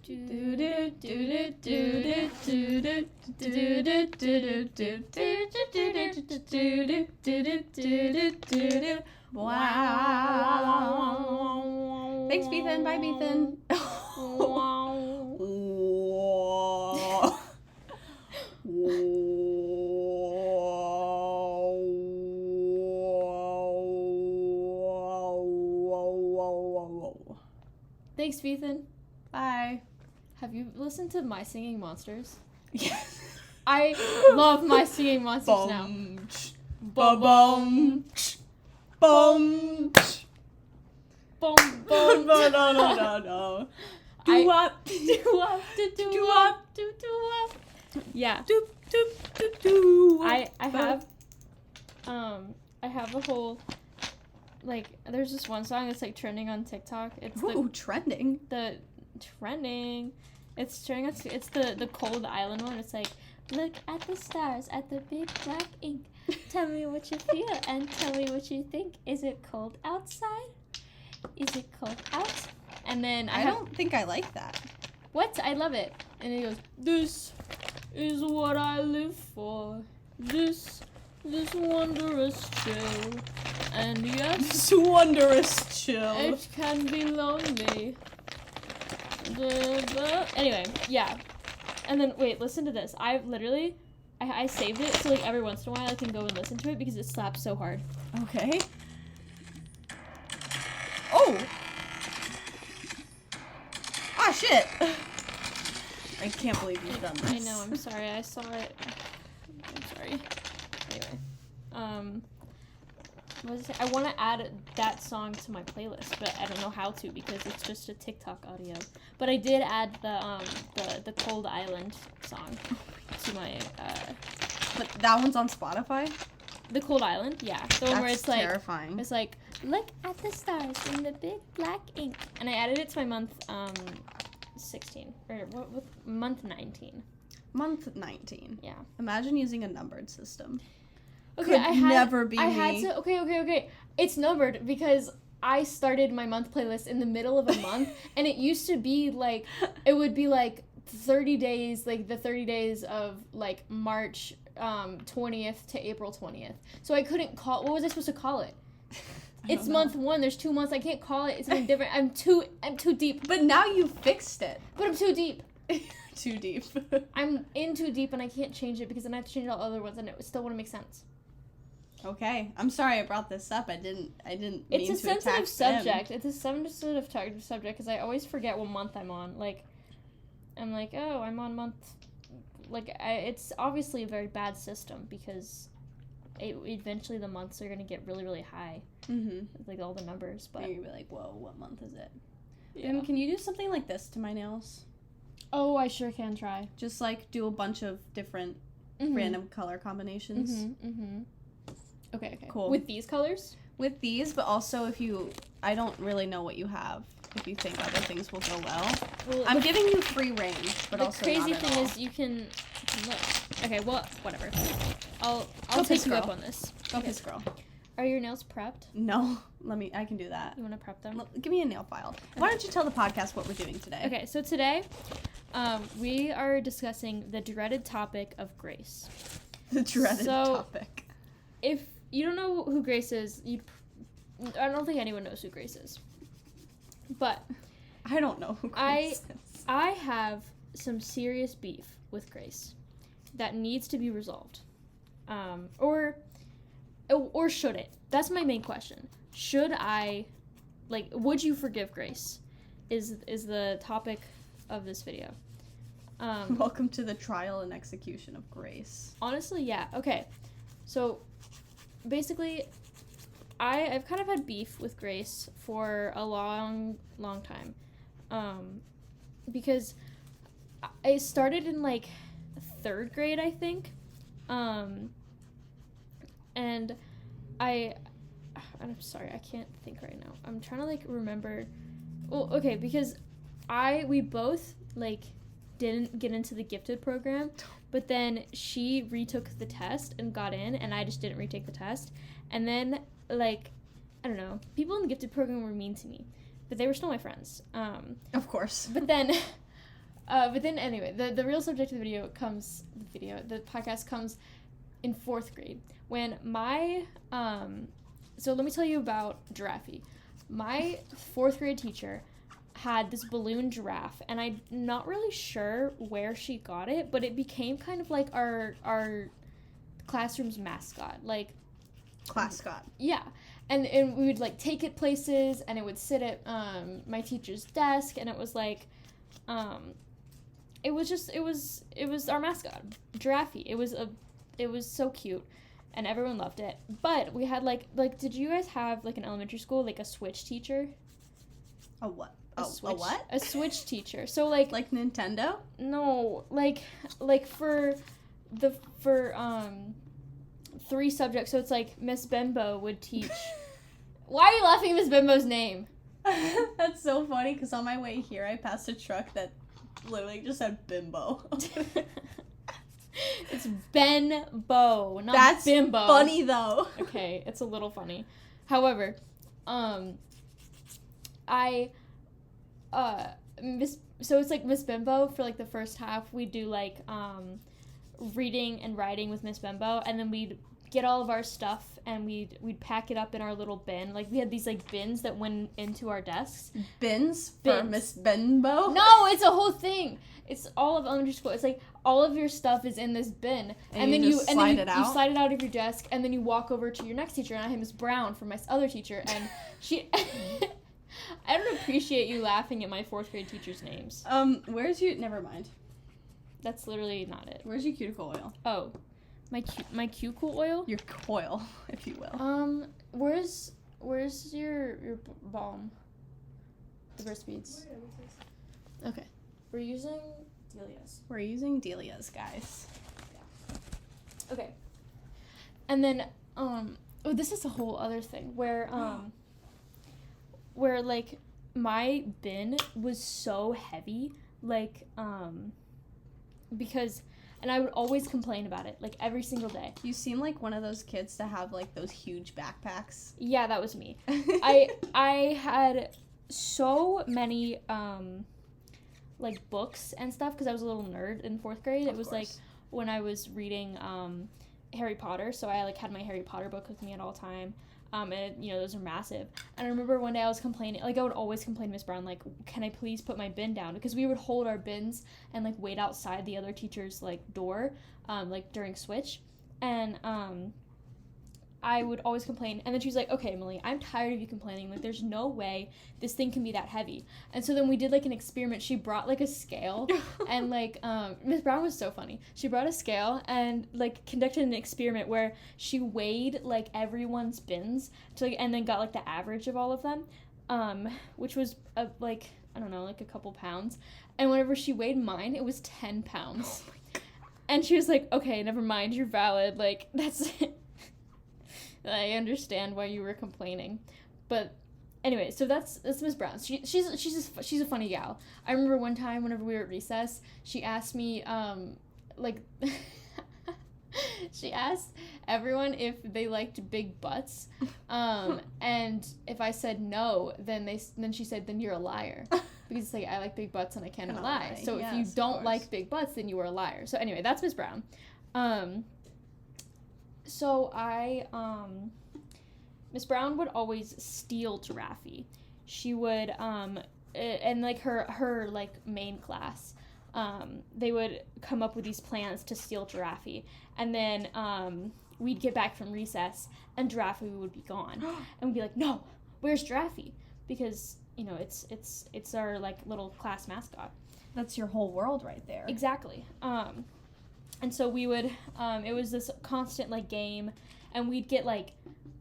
Wow. Thanks, Bethan. Bye, Bethan. Thanks, Bethan. Bye. Have you listened to My Singing Monsters? Yes. I love My Singing Monsters now. Bum. Bum. Boom, boom. No. Do up. Yeah. I have a whole, like, there's this one song that's like trending on TikTok. It's trending. It's trending on, it's the Cold Island one. It's like, look at the stars at the big black ink. Tell me what you feel and tell me what you think. Is it cold outside? Is it cold out? And then I don't think I like that. What? I love it. And he goes, this is what I live for. This wondrous chill. And yes, This wondrous chill. it can be lonely. Anyway, yeah. And then, wait, listen to this. I saved it so like every once in a while I can go and listen to it because it slaps so hard. Okay. Oh! Ah, shit! I can't believe you've done this. I know, I'm sorry. I saw it. I'm sorry. Anyway. What was I want to add that song to my playlist, but I don't know how to because it's just a TikTok audio. But I did add the Cold Island song to my But that one's on Spotify? The Cold Island, yeah. The one where it's like terrifying. It's like, look at the stars in the big black ink. And I added it to my month 16 or what month 19. Month 19. Yeah. Imagine using a numbered system. Okay, never be I me. had to. Okay. It's numbered because I started my month playlist in the middle of a month, and it used to be like it would be like 30 days, like the 30 days of like March 20th to April 20th. So I couldn't call. What was I supposed to call it? It's month 1. There's 2 months. I can't call it. It's something different. I'm too deep. But now you fixed it. But I'm too deep. Too deep. I'm in too deep, and I can't change it because then I have to change all the other ones, and it still wouldn't make sense. Okay, I'm sorry I brought this up. I didn't mean to attack It's a sensitive subject. them. It's a sensitive subject because I always forget what month I'm on. Like, I'm like, oh, I'm on month. Like, it's obviously a very bad system because eventually the months are gonna get really, really high. Mm-hmm. Like all the numbers, but you're gonna be like, whoa, what month is it? yeah. Can you do something like this to my nails? Oh, I sure can try. Just like do a bunch of different random color combinations. Okay. Cool. With these colors? With these, but also I don't really know what you have. If you think other things will go well. I'm giving you free range, but the also crazy not at thing all. is you can look. Okay, well, whatever. I'll Go take piss you up girl. on this. Go piss girl. Are your nails prepped? No, I can do that. You want to prep them? Give me a nail file. Why don't you tell the podcast what we're doing today? Okay, so today, we are discussing the dreaded topic of grace. The dreaded topic. If you don't know who Grace is, I don't think anyone knows who Grace is. But I don't know who Grace is. I have some serious beef with Grace that needs to be resolved. Or should it? That's my main question. Should I, would you forgive Grace? Is the topic of this video. Welcome to the trial and execution of Grace. Honestly, yeah. Okay. So, basically, I've kind of had beef with Grace for a long time. Because I started in, 3rd grade, I think. And I'm sorry, I can't think right now. I'm trying to, remember. Well, okay, because we both, didn't get into the gifted program, but then she retook the test and got in, and I just didn't retake the test. And then, I don't know, people in the gifted program were mean to me, but they were still my friends. Of course. But then But then anyway, the real subject of the podcast comes in 4th grade when my so let me tell you about giraffe. My 4th grade teacher had this balloon giraffe, and I'm not really sure where she got it, but it became kind of like our classroom's mascot, like Classcot. yeah. And we would like take it places, and it would sit at my teacher's desk, and it was like it was our mascot, Giraffe. It was so cute, and everyone loved it. But we had like did you guys have like in elementary school like a switch teacher? A what? A what? A switch teacher. So like Nintendo? No, like for 3 subjects. So it's like Miss Bimbo would teach. Why are you laughing at Miss Bimbo's name? That's so funny because on my way here I passed a truck that literally just said Bimbo. It's Benbow, not That's Bimbo. Funny though. Okay, it's a little funny. However, so it's like Miss Bimbo for like the first half. We do like reading and writing with Miss Bimbo, and then we'd get all of our stuff and we'd pack it up in our little bin. Like we had these like bins that went into our desks. Bins for Miss Bimbo? No, it's a whole thing. It's all of elementary school. It's like all of your stuff is in this bin, and then you slide it out of your desk, and then you walk over to your next teacher. And I had Miss Brown from my other teacher, and she. I don't appreciate you laughing at my 4th grade teachers' names. Where's your? Never mind. That's literally not it. Where's your cuticle oil? Oh, my cuticle oil. Your coil, if you will. Where's your balm? The breast beads. Okay. We're using Delia's. We're using Delia's, guys. Yeah. Okay. And then, this is a whole other thing where like my bin was so heavy, like, because, and I would always complain about it, like every single day. You seem like one of those kids to have like those huge backpacks. Yeah, that was me. I had so many, like books and stuff because I was a little nerd in 4th grade. It was like when I was reading Harry Potter, so I like had my Harry Potter book with me at all time. And those are massive. And I remember one day I was complaining, like I would always complain to Miss Brown, like, can I please put my bin down? Because we would hold our bins and like wait outside the other teacher's like door, like during switch. And I would always complain, and then she was like, okay, Emily, I'm tired of you complaining. Like, there's no way this thing can be that heavy. And so then we did, like, an experiment. She brought, like, a scale, and, like, Miss Brown was so funny. She brought a scale and, like, conducted an experiment where she weighed, like, everyone's bins, to, like, and then got, like, the average of all of them, which was, like, I don't know, like, a couple pounds. And whenever she weighed mine, it was 10 pounds. Oh my God. And she was like, okay, never mind, you're valid. Like, that's it. I understand why you were complaining, but anyway, so that's Miss Brown. She's a funny gal. I remember one time whenever we were at recess, she asked me she asked everyone if they liked big butts, and if I said no, then she said, then you're a liar, because it's like I like big butts and I cannot lie. So yes, if you don't like big butts, then you are a liar. So anyway, that's Miss Brown. So Miss Brown would always steal Giraffe. She would, and like her like main class, they would come up with these plans to steal Giraffe. And then we'd get back from recess and Giraffe would be gone. And we'd be like, no, where's Giraffe? Because, it's our like little class mascot. That's your whole world right there. Exactly. And so we would, it was this constant, like, game, and we'd get, like,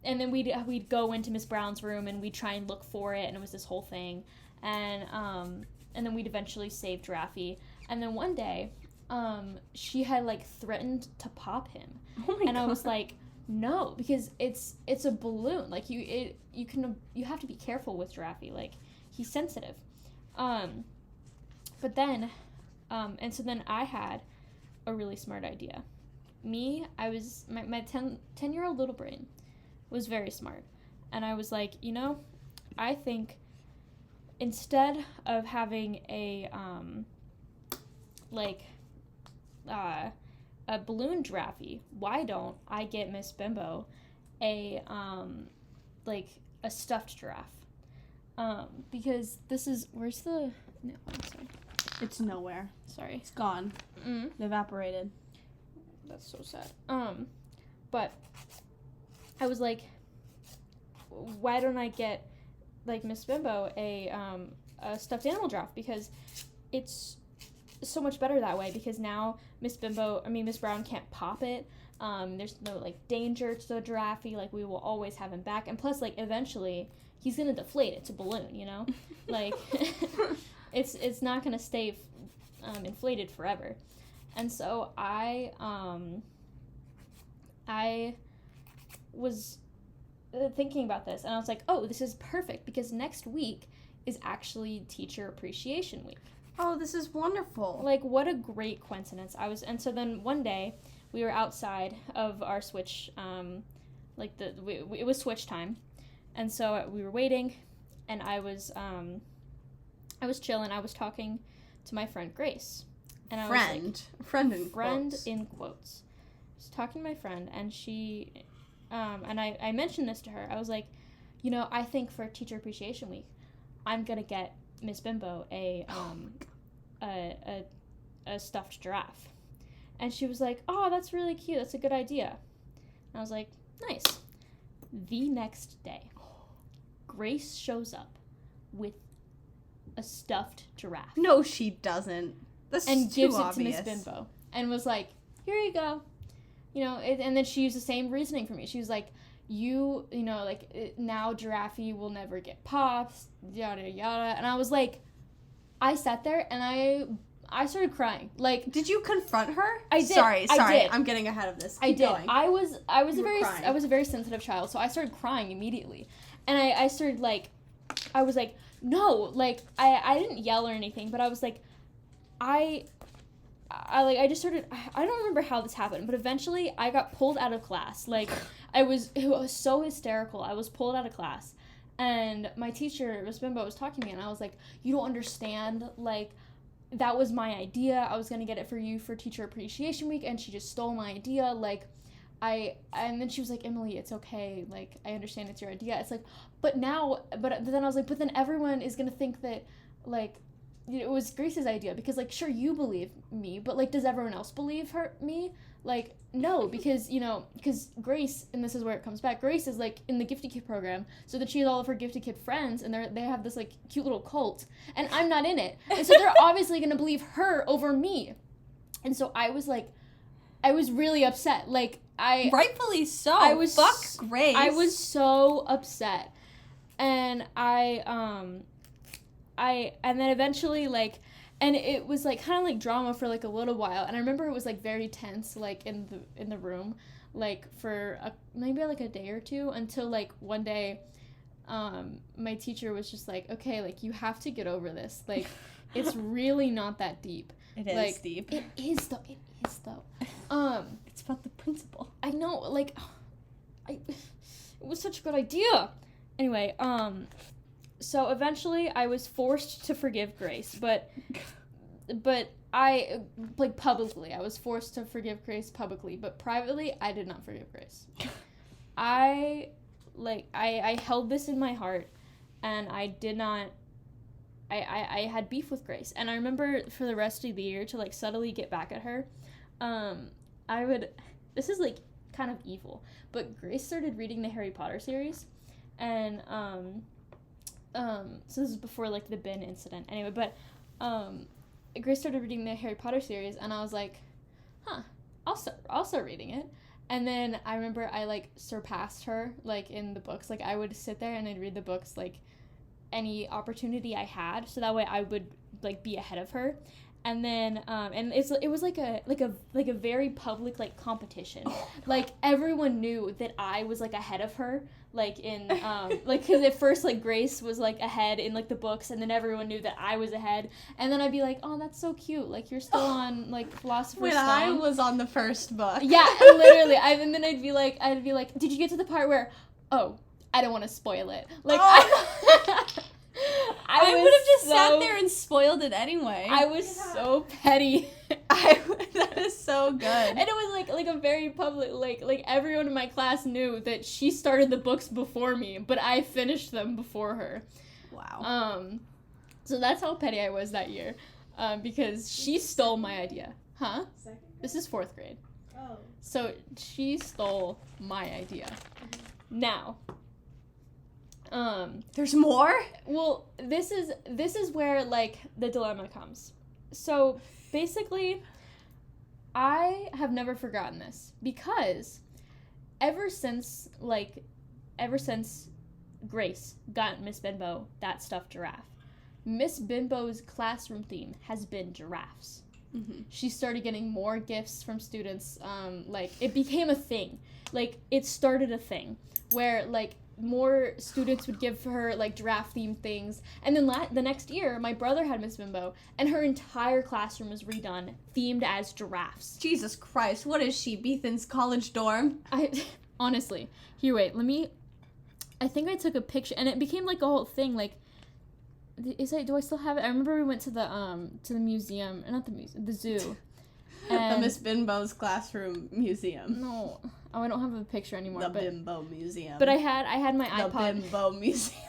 and then we'd go into Miss Brown's room, and we'd try and look for it, and it was this whole thing, and then we'd eventually save Giraffe, and then one day, she had, like, threatened to pop him, and I was like, no, because it's a balloon, like, you have to be careful with Giraffe, like, he's sensitive, but then, and so then I had a really smart idea. My 10-year-old little brain was very smart. And I was like, I think instead of having a like a balloon giraffe. Why don't I get Miss Bimbo a like a stuffed giraffe? Because this is where's the no, I'm sorry. It's nowhere. Sorry. It's gone. It evaporated. That's so sad. But I was like, why don't I get like Miss Bimbo a stuffed animal giraffe? Because it's so much better that way, because now Miss Brown can't pop it. There's no like danger to the giraffe. Like, we will always have him back. And plus, like, eventually he's gonna deflate. It's a balloon, you know? Like, it's not gonna stay inflated forever. And so I was thinking about this, and I was like, oh, this is perfect, because next week is actually Teacher Appreciation Week. Oh, this is wonderful. Like, what a great coincidence. And so then one day we were outside of our switch, it was switch time. And so we were waiting, and I was chilling. I was talking to my friend Grace. And I was like, friend in quotes. I was talking to my friend, and she, and I mentioned this to her. I was like, I think for Teacher Appreciation Week, I'm gonna get Miss Bimbo a stuffed giraffe. And she was like, oh, that's really cute. That's a good idea. And I was like, nice. The next day, Grace shows up with a stuffed giraffe. No, she doesn't. That's and too gives obvious. it to Miss Bimbo. And was like, here you go. And then she used the same reasoning for me. She was like, now Giraffe will never get pops, yada, yada. And I was like, I sat there and I started crying. Like, did you confront her? I did. Sorry. I did. I'm getting ahead of this. Keep going. I was a very sensitive child, so I started crying immediately. And I started like, I was like, no, like, I didn't yell or anything, but I was like, I just started, I don't remember how this happened, but eventually I got pulled out of class. Like, it was so hysterical. I was pulled out of class, and my teacher, Miss Bimbo, was talking to me, and I was like, you don't understand, like, that was my idea. I was going to get it for you for Teacher Appreciation Week, and she just stole my idea. Like, and then she was like, Emily, it's okay. Like, I understand it's your idea. It's like, but then I was like, but then everyone is going to think that, like, it was Grace's idea, because, like, sure, you believe me, but, like, does everyone else believe me? Like, no, because Grace, and this is where it comes back, Grace is, like, in the Gifted Kid program, so that she has all of her Gifted Kid friends, and they have this, like, cute little cult, and I'm not in it, and so they're obviously gonna believe her over me. And so I was, like, I was really upset, like, rightfully so. Fuck Grace. I was so upset, and and then eventually, like, and it was, like, kind of, like, drama for, like, a little while, and I remember it was, like, very tense, like, in the room, like, for maybe, like, a day or two, until, like, one day, my teacher was just like, okay, like, you have to get over this, like, it's really not that deep. It is, like, deep. It is, though. It's about the principle. I know, like, it was such a good idea. Anyway, so eventually I was forced to forgive Grace, but I, like, publicly, I was forced to forgive Grace publicly, but privately, I did not forgive Grace. I held this in my heart, and I had beef with Grace, and I remember for the rest of the year, to, like, subtly get back at her, this is, like, kind of evil, but Grace started reading the Harry Potter series, and, so this is before, like, the bin incident. Anyway, but, Grace started reading the Harry Potter series, and I was like, I'll start reading it. And then I remember I, like, surpassed her, like, in the books. Like, I would sit there and I'd read the books, like, any opportunity I had, so that way I would, like, be ahead of her. And then, and it was like a very public, like, competition. Like, everyone knew that I was, like, ahead of her, like, in, like, because at first, like, Grace was, like, ahead in, like, the books, and then everyone knew that I was ahead. And then I'd be like, oh, that's so cute. Like, you're still on, like, Philosopher's Stone. When I was on the first book. Yeah, literally. And then I'd be like, did you get to the part where, oh, I don't want to spoil it. Like, I would have just sat there and spoiled it anyway. I was so petty. That is so good. And it was like a very public, like everyone in my class knew that she started the books before me, but I finished them before her. Wow. So that's how petty I was that year, because she stole my idea. Huh? Second grade? This is 4th grade. Oh. So she stole my idea. Now, there's more? well, this is where like the dilemma comes. So basically, I have never forgotten this because ever since Grace got Miss Bimbo that stuffed giraffe, Miss Bimbo's classroom theme has been giraffes. Mm-hmm. She started getting more gifts from students. Like, it became a thing. Like, it started a thing where, like, more students would give her, like, giraffe-themed things. And then the next year, my brother had Miss Bimbo, and her entire classroom was redone, themed as giraffes. Jesus Christ, what is she, Bethan's college dorm? Honestly. Here, wait, I think I took a picture, and it became, like, a whole thing, like, do I still have it? I remember we went to the museum, not the museum, the zoo. The Miss Bimbo's classroom museum. No, I don't have a picture anymore. The Bimbo Museum. But I had my iPod. The Bimbo Museum.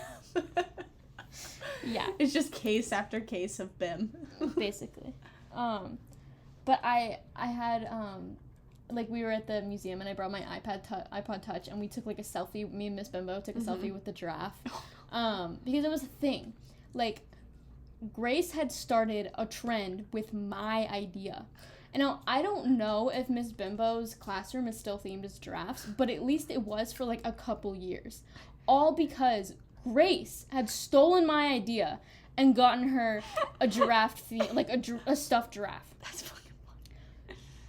Yeah. It's just case after case of Bim. Basically. But I had like we were at the museum and I brought my iPod Touch and we took like a selfie. Me and Miss Bimbo took a selfie with the giraffe. Because it was a thing. Like, Grace had started a trend with my idea. And now, I don't know if Miss Bimbo's classroom is still themed as giraffes, but at least it was for, like, a couple years. All because Grace had stolen my idea and gotten her a giraffe theme, like a stuffed giraffe. That's fucking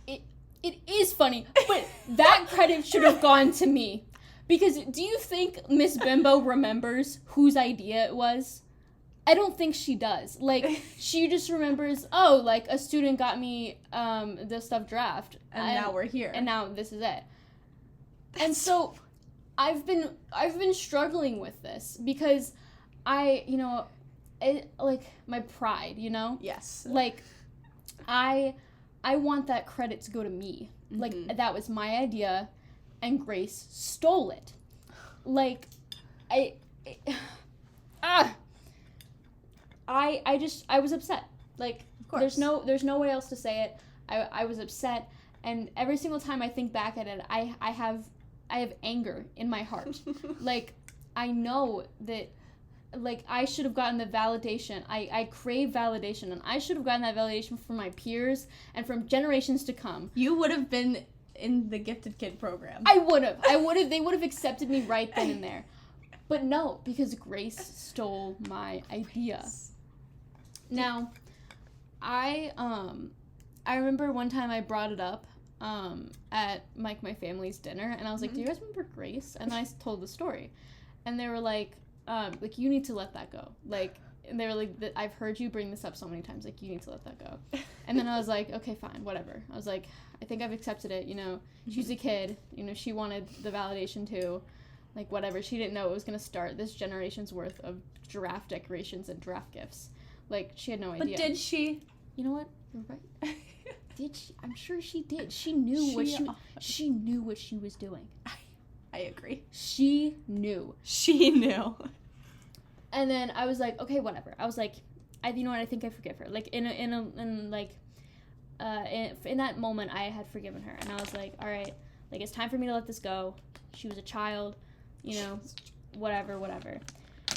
funny. It is funny, but that credit should have gone to me. Because do you think Miss Bimbo remembers whose idea it was? I don't think she does. Like, she just remembers, oh, like, a student got me the stuffed giraffe. And now we're here. And now this is it. And so, I've been struggling with this because like, my pride, you know? Yes. Like, I want that credit to go to me. Mm-hmm. Like, that was my idea, and Grace stole it. Like, I was upset. Like, of course. There's no way else to say it. I was upset, and every single time I think back at it, I have anger in my heart. Like, I know that, like, I should have gotten the validation. I crave validation, and I should have gotten that validation from my peers and from generations to come. You would have been in the gifted kid program. I would have. They would have accepted me right then and there. But no, because Grace stole my idea. Now, I remember one time I brought it up at like my family's dinner, and I was like, "Do you guys remember Grace?" And I told the story, and they were like, you need to let that go. Like, and they were like, "I've heard you bring this up so many times. Like, you need to let that go." And then I was like, "Okay, fine, whatever." I was like, "I think I've accepted it. You know, she's a kid. You know, she wanted the validation too." Like, whatever. She didn't know it was going to start this generation's worth of giraffe decorations and giraffe gifts. Like, she had no idea. But did she? You know what? You're right. Did she? I'm sure she did. She knew she knew what she was doing. I agree. She knew. She knew. And then I was like, okay, whatever. I was like, you know what? I think I forgive her. Like, in that moment, I had forgiven her. And I was like, all right, like, it's time for me to let this go. She was a child. You know, whatever.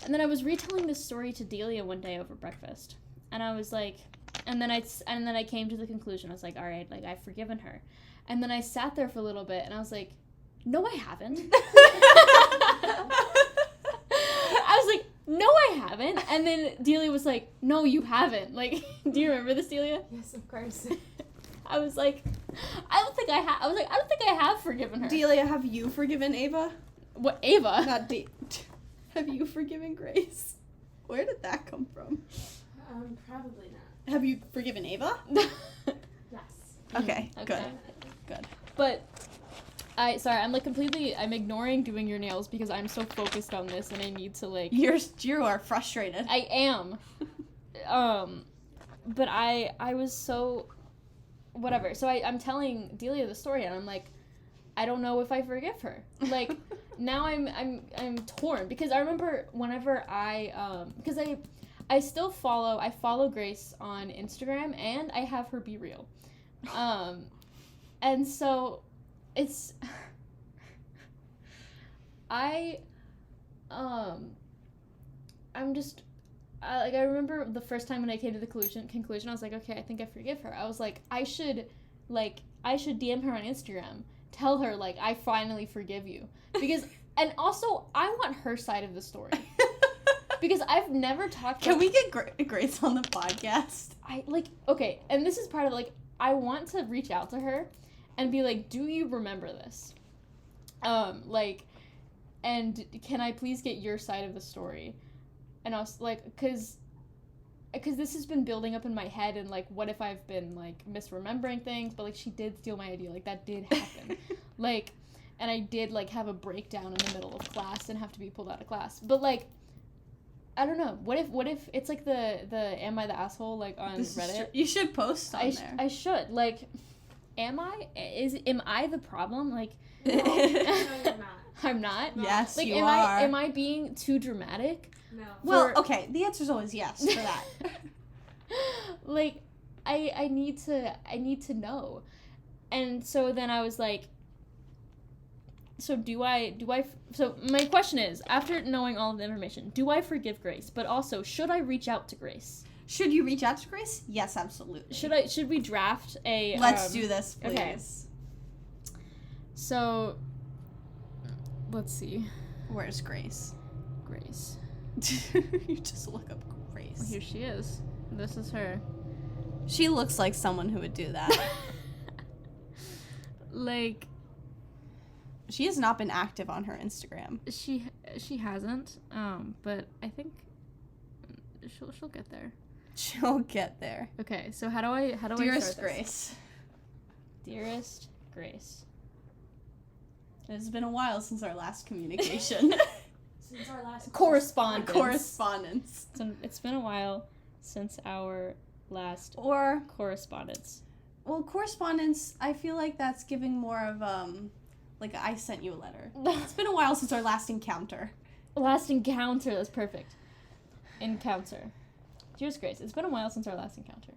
And then I was retelling this story to Delia one day over breakfast. And I was like, and then I came to the conclusion. I was like, all right, like, I've forgiven her. And then I sat there for a little bit and I was like, no, I haven't. I was like, no, I haven't. And then Delia was like, no, you haven't. Like, do you remember this, Delia? Yes, of course. I was like, I don't think I have forgiven her. Delia, have you forgiven Ava? What, Ava? Not Have you forgiven Grace? Where did that come from? Probably not. Have you forgiven Ava? Yes. Okay, Okay. good. But I'm like I'm ignoring doing your nails because I'm so focused on this and I need to like. You are frustrated. I am. But I was so, whatever. So I'm telling Delia the story and I'm like, I don't know if I forgive her. Like, now I'm torn because I remember whenever because I still follow Grace on Instagram and I have her Be Real. And so it's, I'm just, I remember the first time when I came to the conclusion, I was like, okay, I think I forgive her. I was like, I should DM her on Instagram, tell her, like, I finally forgive you. Because, and also, I want her side of the story. Because I've never talked to... Can we get Grace on the podcast? Okay, and this is part of, like, I want to reach out to her and be like, do you remember this? And can I please get your side of the story? And I was like, because this has been building up in my head, and, like, what if I've been, like, misremembering things? But, like, she did steal my idea. Like, that did happen. Like, and I did, like, have a breakdown in the middle of class and have to be pulled out of class. But, like, I don't know. What if it's, like, the Am I the Asshole, like, on Reddit? You should post on there. I should. Like, am I the problem? Like, No, you're not. I'm not? Yes, like, you are. are. Am I being too dramatic? No. Well, okay, the answer's always yes for that. Like, I need to know. And so then I was like, so so my question is, after knowing all of the information, do I forgive Grace? But also, should I reach out to Grace? Should you reach out to Grace? Yes, absolutely. Should we draft a... Let's do this, please. Okay. So, let's see. Where's Grace? Grace. You just look up Grace. Well, here she is. This is her. She looks like someone who would do that. Like, she has not been active on her Instagram. she hasn't. But I think she'll get there. She'll get there. Okay, so how do I Dearest start this? Grace. Dearest Grace. It has been a while since our last communication. Since our last Correspondence. Correspondence. It's been a while since our last Or, correspondence. well, correspondence, I feel like that's giving more of, like, I sent you a letter. It's been a while since our last encounter. Last encounter, that's perfect. Encounter. Dearest Grace, it's been a while since our last encounter.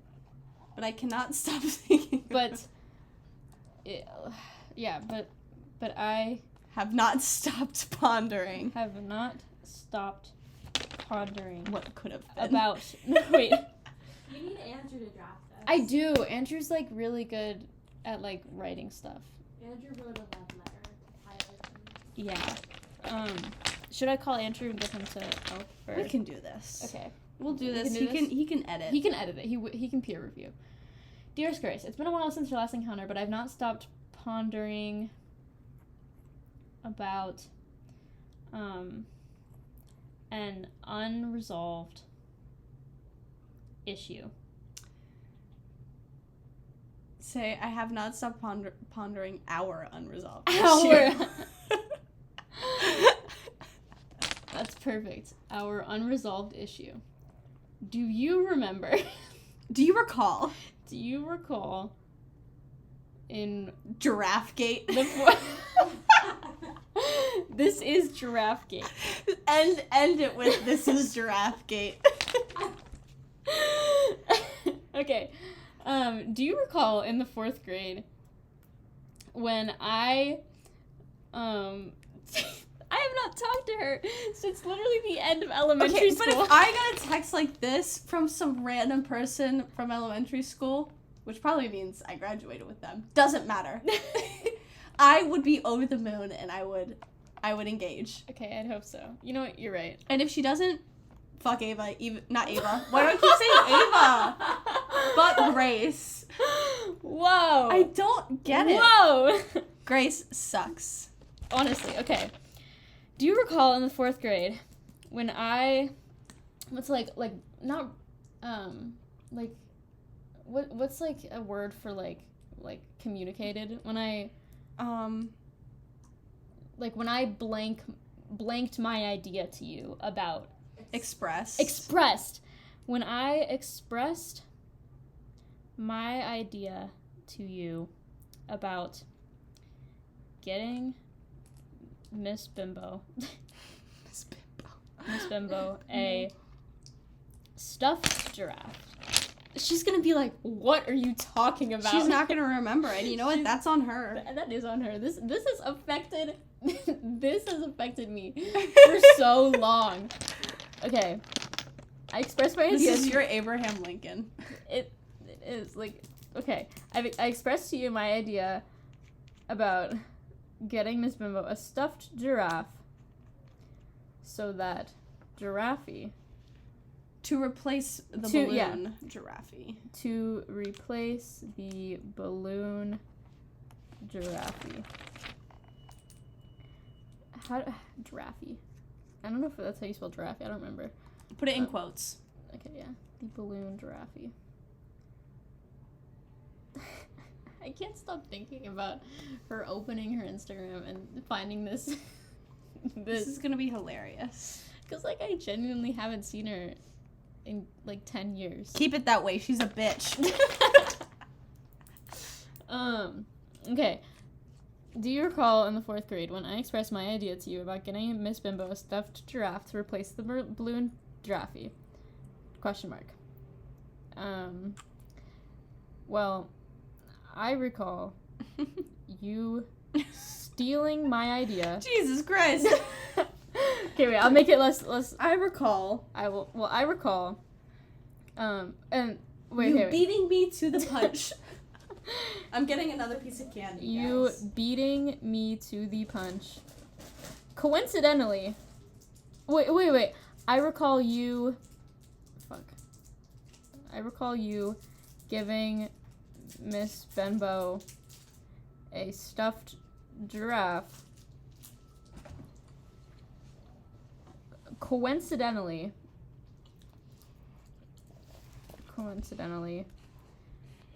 But I cannot stop thinking. But, but I have not stopped pondering. have not stopped pondering What could have been. about... No, wait. You need Andrew to draft this. I do. Andrew's, like, really good at, like, writing stuff. Andrew wrote a love letter to Tyler. Yeah. Should I call Andrew and get him to help? Or... We can do this. Okay. We'll do We this. can do this? He can edit. He can edit it. He can peer review. Dearest Grace, it's been a while since your last encounter, but I've not stopped pondering about an unresolved issue. Say, I have not stopped pondering our unresolved Our issue. That's perfect. Our unresolved issue. Do you remember? Do you recall? Do you recall in Giraffe Gate? This is Giraffe Gate. End it with this is Giraffe Gate. Okay. Do you recall in the 4th grade when I have not talked to her since literally the end of elementary school. But if I got a text like this from some random person from elementary school, which probably means I graduated with them, doesn't matter. I would be over the moon and I would engage. Okay, I'd hope so. You know what? You're right. And if she doesn't, fuck Ava. Not Ava. Why do I keep saying Ava? But Grace. Whoa. I don't get it. Whoa. Grace sucks. Honestly, okay. Do you recall in the 4th grade when what's like Communicated? like when I blanked my idea to you about Expressed. When I expressed my idea to you about getting Miss Bimbo a stuffed giraffe. She's gonna be like, what are you talking about? She's not gonna remember it. You know what? That's on her. That is on her. This has affected this has affected me for so long. Okay. I expressed my idea. This is your Abraham Lincoln. It is like, okay. I expressed to you my idea about getting Miss Bimbo a stuffed giraffe so that Giraffe To replace the balloon giraffe. to replace the balloon giraffe. Giraffe. I don't know if that's how you spell giraffe. I don't remember. Put it in quotes. Okay, yeah. The balloon giraffe. I can't stop thinking about her opening her Instagram and finding this. This is gonna be hilarious. Because, like, I genuinely haven't seen her in, like, 10 years. Keep it that way. She's a bitch. Okay. Do you recall in the 4th grade when I expressed my idea to you about getting Miss Bimbo a stuffed giraffe to replace the balloon giraffe? Question mark. Well, I recall you stealing my idea. Jesus Christ. Okay, wait, I'll make it less. I recall. I recall. And wait, You wait. beating me to the punch. I'm getting another piece of candy. You guys. beating me to the punch. Coincidentally. Wait. I recall you giving Miss Benbow a stuffed giraffe. Coincidentally,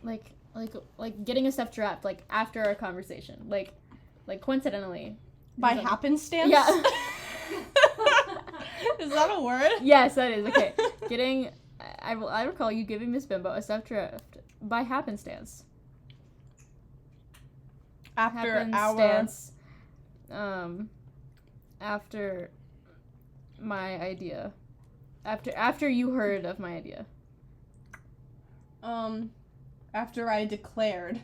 like getting a stuffed giraffe, like, after our conversation, like coincidentally. By happenstance? Yeah. Is that a word? Yes, that is. Okay. I recall you giving Miss Bimbo a stuffed giraffe by happenstance. After my idea. After you heard of my idea. After I declared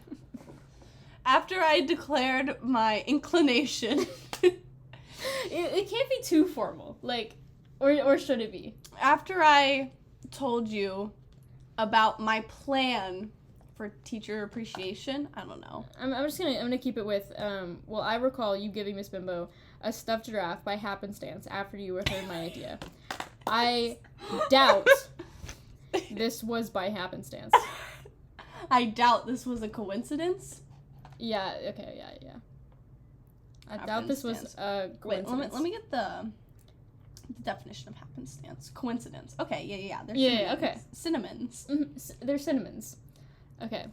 my inclination. It can't be too formal, like, or should it be? After I told you about my plan for teacher appreciation, I don't know. I'm gonna keep it with well, I recall you giving Miss Bimbo a stuffed giraffe by happenstance after you heard my idea. I doubt this was by happenstance. I doubt this was a coincidence. Yeah, okay, yeah. I doubt this was a coincidence. Wait, let me get the definition of happenstance. Coincidence. Okay, yeah. They're Yeah, okay. Cinnamons. Mm-hmm. They're cinnamons. Okay.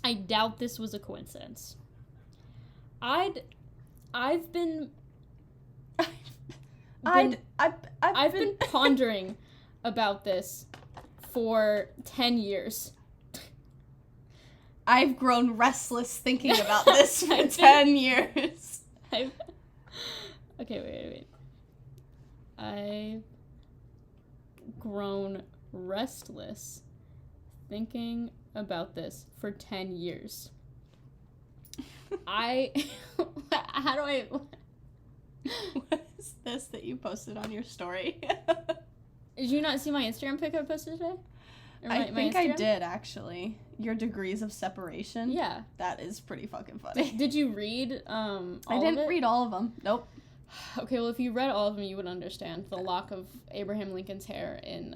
I doubt this was a coincidence. I've been pondering about this for 10 years. I've grown restless thinking about this for 10 years. Okay, wait. I've grown restless thinking about this for 10 years. How do I... What is this that you posted on your story? Did you not see my Instagram pic I posted today? I think I did, actually. Your degrees of separation. Yeah. That is pretty fucking funny. Did you read all I didn't read all of them. Nope. Okay, well, if you read all of them, you would understand the lock of Abraham Lincoln's hair in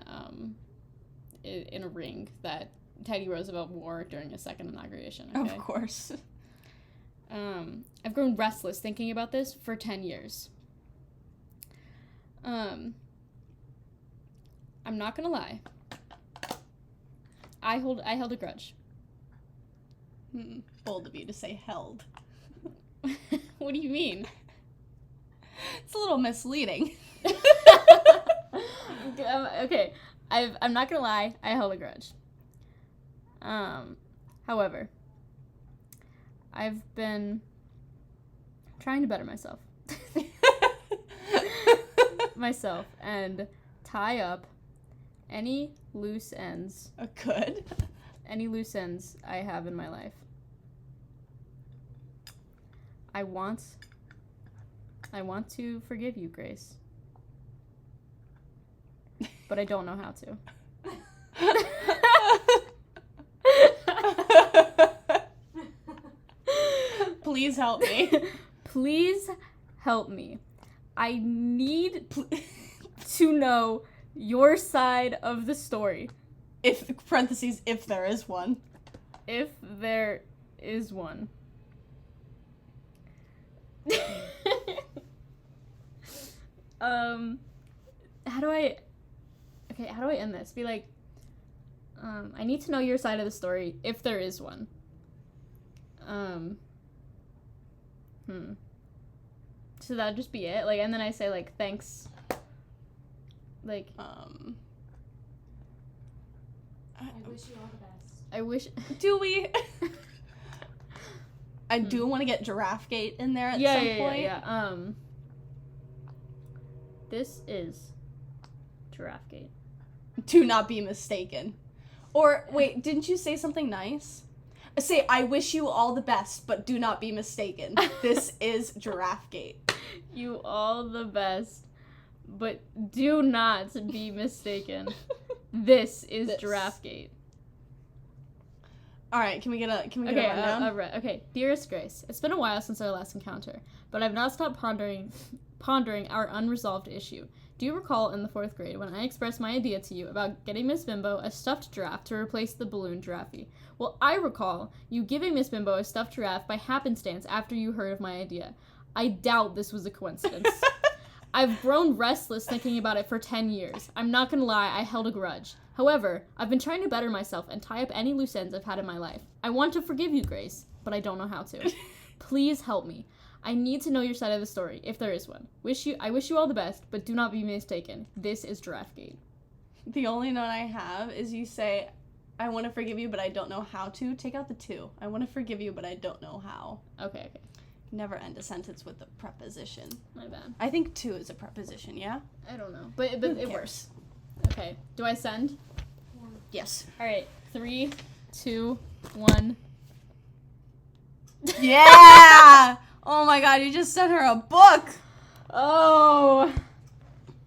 a ring that Teddy Roosevelt wore during his second inauguration. Okay? Of course. I've grown restless thinking about this for 10 years. I'm not gonna lie. I held a grudge. Bold of you to say held. What do you mean? It's a little misleading. Okay, I'm not gonna lie, I held a grudge. However, I've been trying to better myself. And tie up any loose ends. Good. Any loose ends I have in my life. I want to forgive you, Grace. But I don't know how to. Please help me. Please help me. I need to know your side of the story. If there is one. If there is one. How do I end this? Be like, I need to know your side of the story, if there is one. So that'd just be it? Like, and then I say, like, thanks. Like, I wish you all the best. I wish... Do we? I do want to get Giraffe Gate in there at some point. Yeah. This is Giraffe Gate. Do not be mistaken. Or, wait, didn't you say something nice? Say, I wish you all the best, but do not be mistaken. This is Giraffe Gate. You all the best, but do not be mistaken. This is Giraffe Gate. All right, can we get a rundown? Okay, dearest Grace, it's been a while since our last encounter, but I've not stopped pondering our unresolved issue. Do you recall in the 4th grade when I expressed my idea to you about getting Miss Bimbo a stuffed giraffe to replace the balloon giraffe? Well, I recall you giving Miss Bimbo a stuffed giraffe by happenstance after you heard of my idea. I doubt this was a coincidence. I've grown restless thinking about it for 10 years. I'm not gonna lie, I held a grudge. However, I've been trying to better myself and tie up any loose ends I've had in my life. I want to forgive you, Grace, but I don't know how to. Please help me. I need to know your side of the story, if there is one. I wish you all the best, but do not be mistaken. This is Giraffe Gate. The only note I have is you say, I want to forgive you, but I don't know how to. Take out the to. I want to forgive you, but I don't know how. Okay. Never end a sentence with a preposition. My bad. I think to is a preposition, yeah? I don't know. But it works. Okay. Do I send? Yeah. Yes. All right. 3, 2, 1. Yeah! Oh my god, you just sent her a book! Oh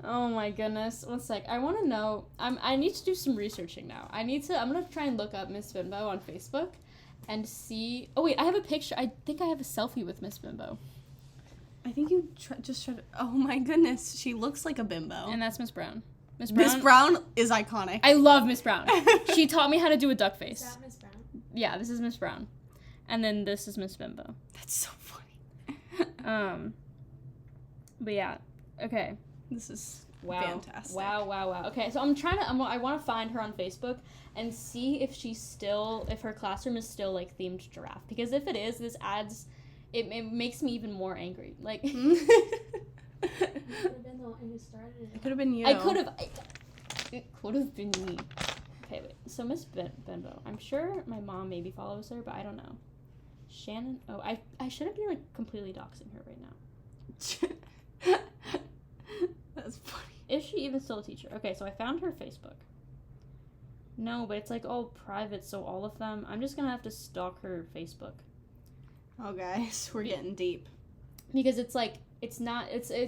my goodness. One sec. I want to know. I need to do some researching now. I'm gonna try and look up Miss Bimbo on Facebook and see. Oh wait, I have a picture. I think I have a selfie with Miss Bimbo. I think you just tried to. Oh my goodness, she looks like a bimbo. And that's Miss Brown. Miss Brown is iconic. I love Miss Brown. She taught me how to do a duck face. Is that Miss Brown? Yeah, this is Miss Brown. And then this is Miss Bimbo. That's so funny. But yeah, okay. This is fantastic. Wow. Okay, so I want to find her on Facebook and see if if her classroom is still like themed giraffe. Because if it is, it makes me even more angry. Like, You could have been the one who started it. It could have been you. it could have been me. Okay, wait. So Miss Bimbo, I'm sure my mom maybe follows her, but I don't know. Shannon. Oh, I shouldn't be like completely doxing her right now. That's funny. Is she even still a teacher? Okay, so I found her Facebook. No, but it's like all private, so all of them. I'm just gonna have to stalk her Facebook. Oh, guys, we're getting deep. Because it's like it's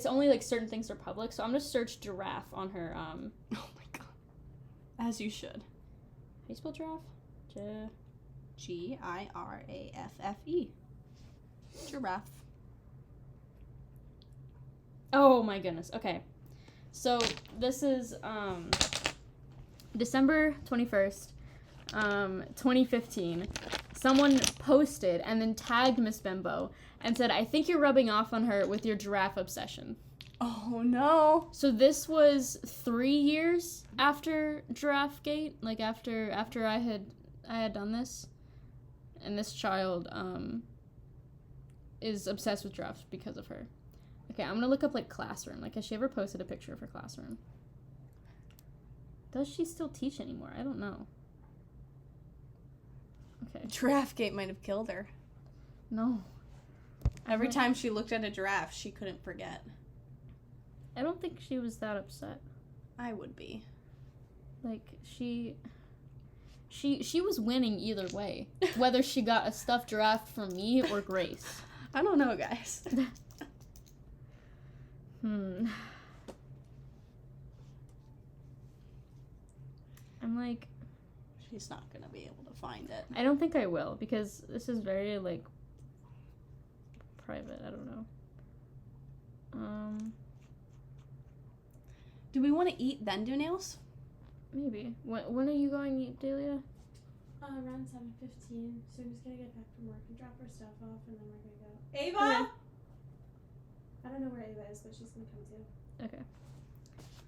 only like certain things are public, so I'm gonna search giraffe on her. Oh my god. As you should. How do you spell giraffe? Giraffe. Giraffe. Oh my goodness. Okay. So this is December 21st, 2015. Someone posted and then tagged Miss Bimbo and said, "I think you're rubbing off on her with your giraffe obsession." Oh no. So this was 3 years after Giraffe Gate, like after I had done this. And this child is obsessed with giraffes because of her. Okay, I'm gonna look up, like, classroom. Like, has she ever posted a picture of her classroom? Does she still teach anymore? I don't know. Okay. Giraffe gate might have killed her. No. Every time she looked at a giraffe, she couldn't forget. I don't think she was that upset. I would be. Like, she was winning either way. Whether she got a stuffed giraffe from me or Grace. I don't know, guys. I'm like... She's not gonna be able to find it. I don't think I will, because this is very, like, private. I don't know. Do we want to eat then do nails? Maybe. When are you going to eat, Delia? Around 7:15. So I'm just gonna get back from work and drop her stuff off, and then we're gonna go. Ava. Okay. I don't know where Ava is, but she's gonna come too. Okay.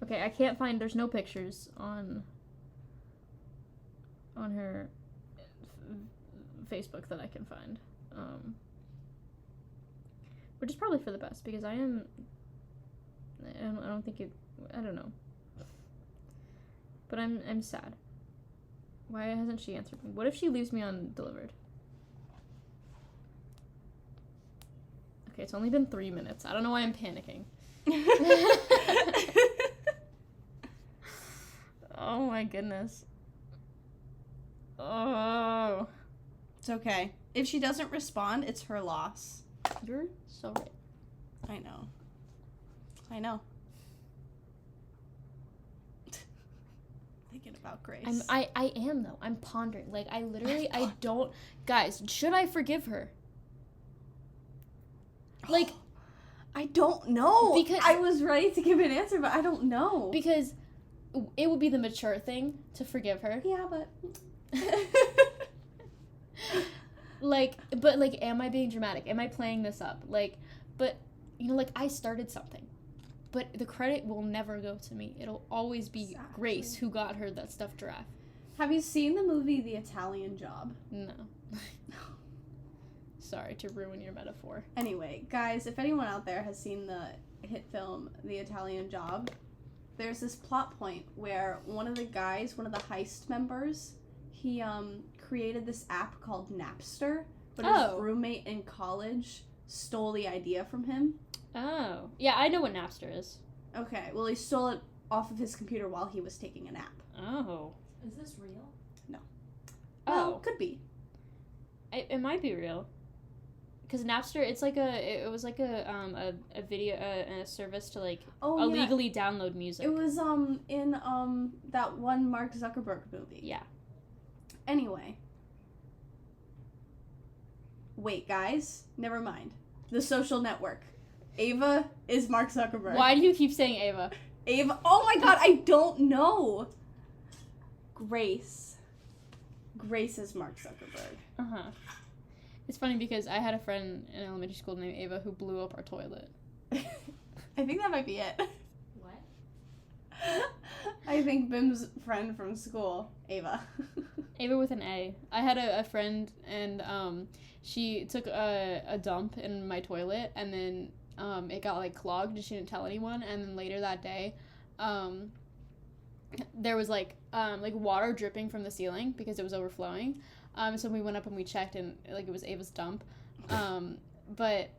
Okay, I can't find... There's no pictures on her Facebook that I can find. Which is probably for the best, because I don't think it... I don't know. But I'm sad. Why hasn't she answered me? What if she leaves me undelivered? Okay, it's only been 3 minutes. I don't know why I'm panicking. Oh my goodness. Oh. It's okay. If she doesn't respond, it's her loss. You're so right. I know. I know. Thinking about Grace. I am though. I'm pondering. Like, I literally I don't... Guys, should I forgive her? Like, I don't know. Because I was ready to give an answer, but I don't know. Because it would be the mature thing to forgive her. Yeah, but like, am I being dramatic? Am I playing this up? Like, but, you know, like, I started something. But the credit will never go to me. It'll always be Exactly. Grace who got her that stuffed giraffe. Have you seen the movie The Italian Job? No. Sorry to ruin your metaphor. Anyway, guys, if anyone out there has seen the hit film The Italian Job, there's this plot point where one of the guys, one of the heist members, he created this app called Napster, but his roommate in college stole the idea from him. Oh. Yeah, I know what Napster is. Okay, well, he stole it off of his computer while he was taking a nap. Oh. Is this real? Well, could be. It might be real. Because Napster, it was like a video, a service to, like, illegally download music. It was, in, that one Mark Zuckerberg movie. Yeah. Anyway. Wait, guys. Never mind. The Social Network. Ava is Mark Zuckerberg. Why do you keep saying Ava? Ava. Oh my god, I don't know. Grace is Mark Zuckerberg. Uh-huh. It's funny because I had a friend in elementary school named Ava who blew up our toilet. I think that might be it. What? I think Bim's friend from school, Ava. Ava with an A. I had a friend, and she took a dump in my toilet, and then it got, like, clogged, and she didn't tell anyone, and then later that day, there was, like water dripping from the ceiling because it was overflowing. So we went up and we checked, and, like, it was Ava's dump. But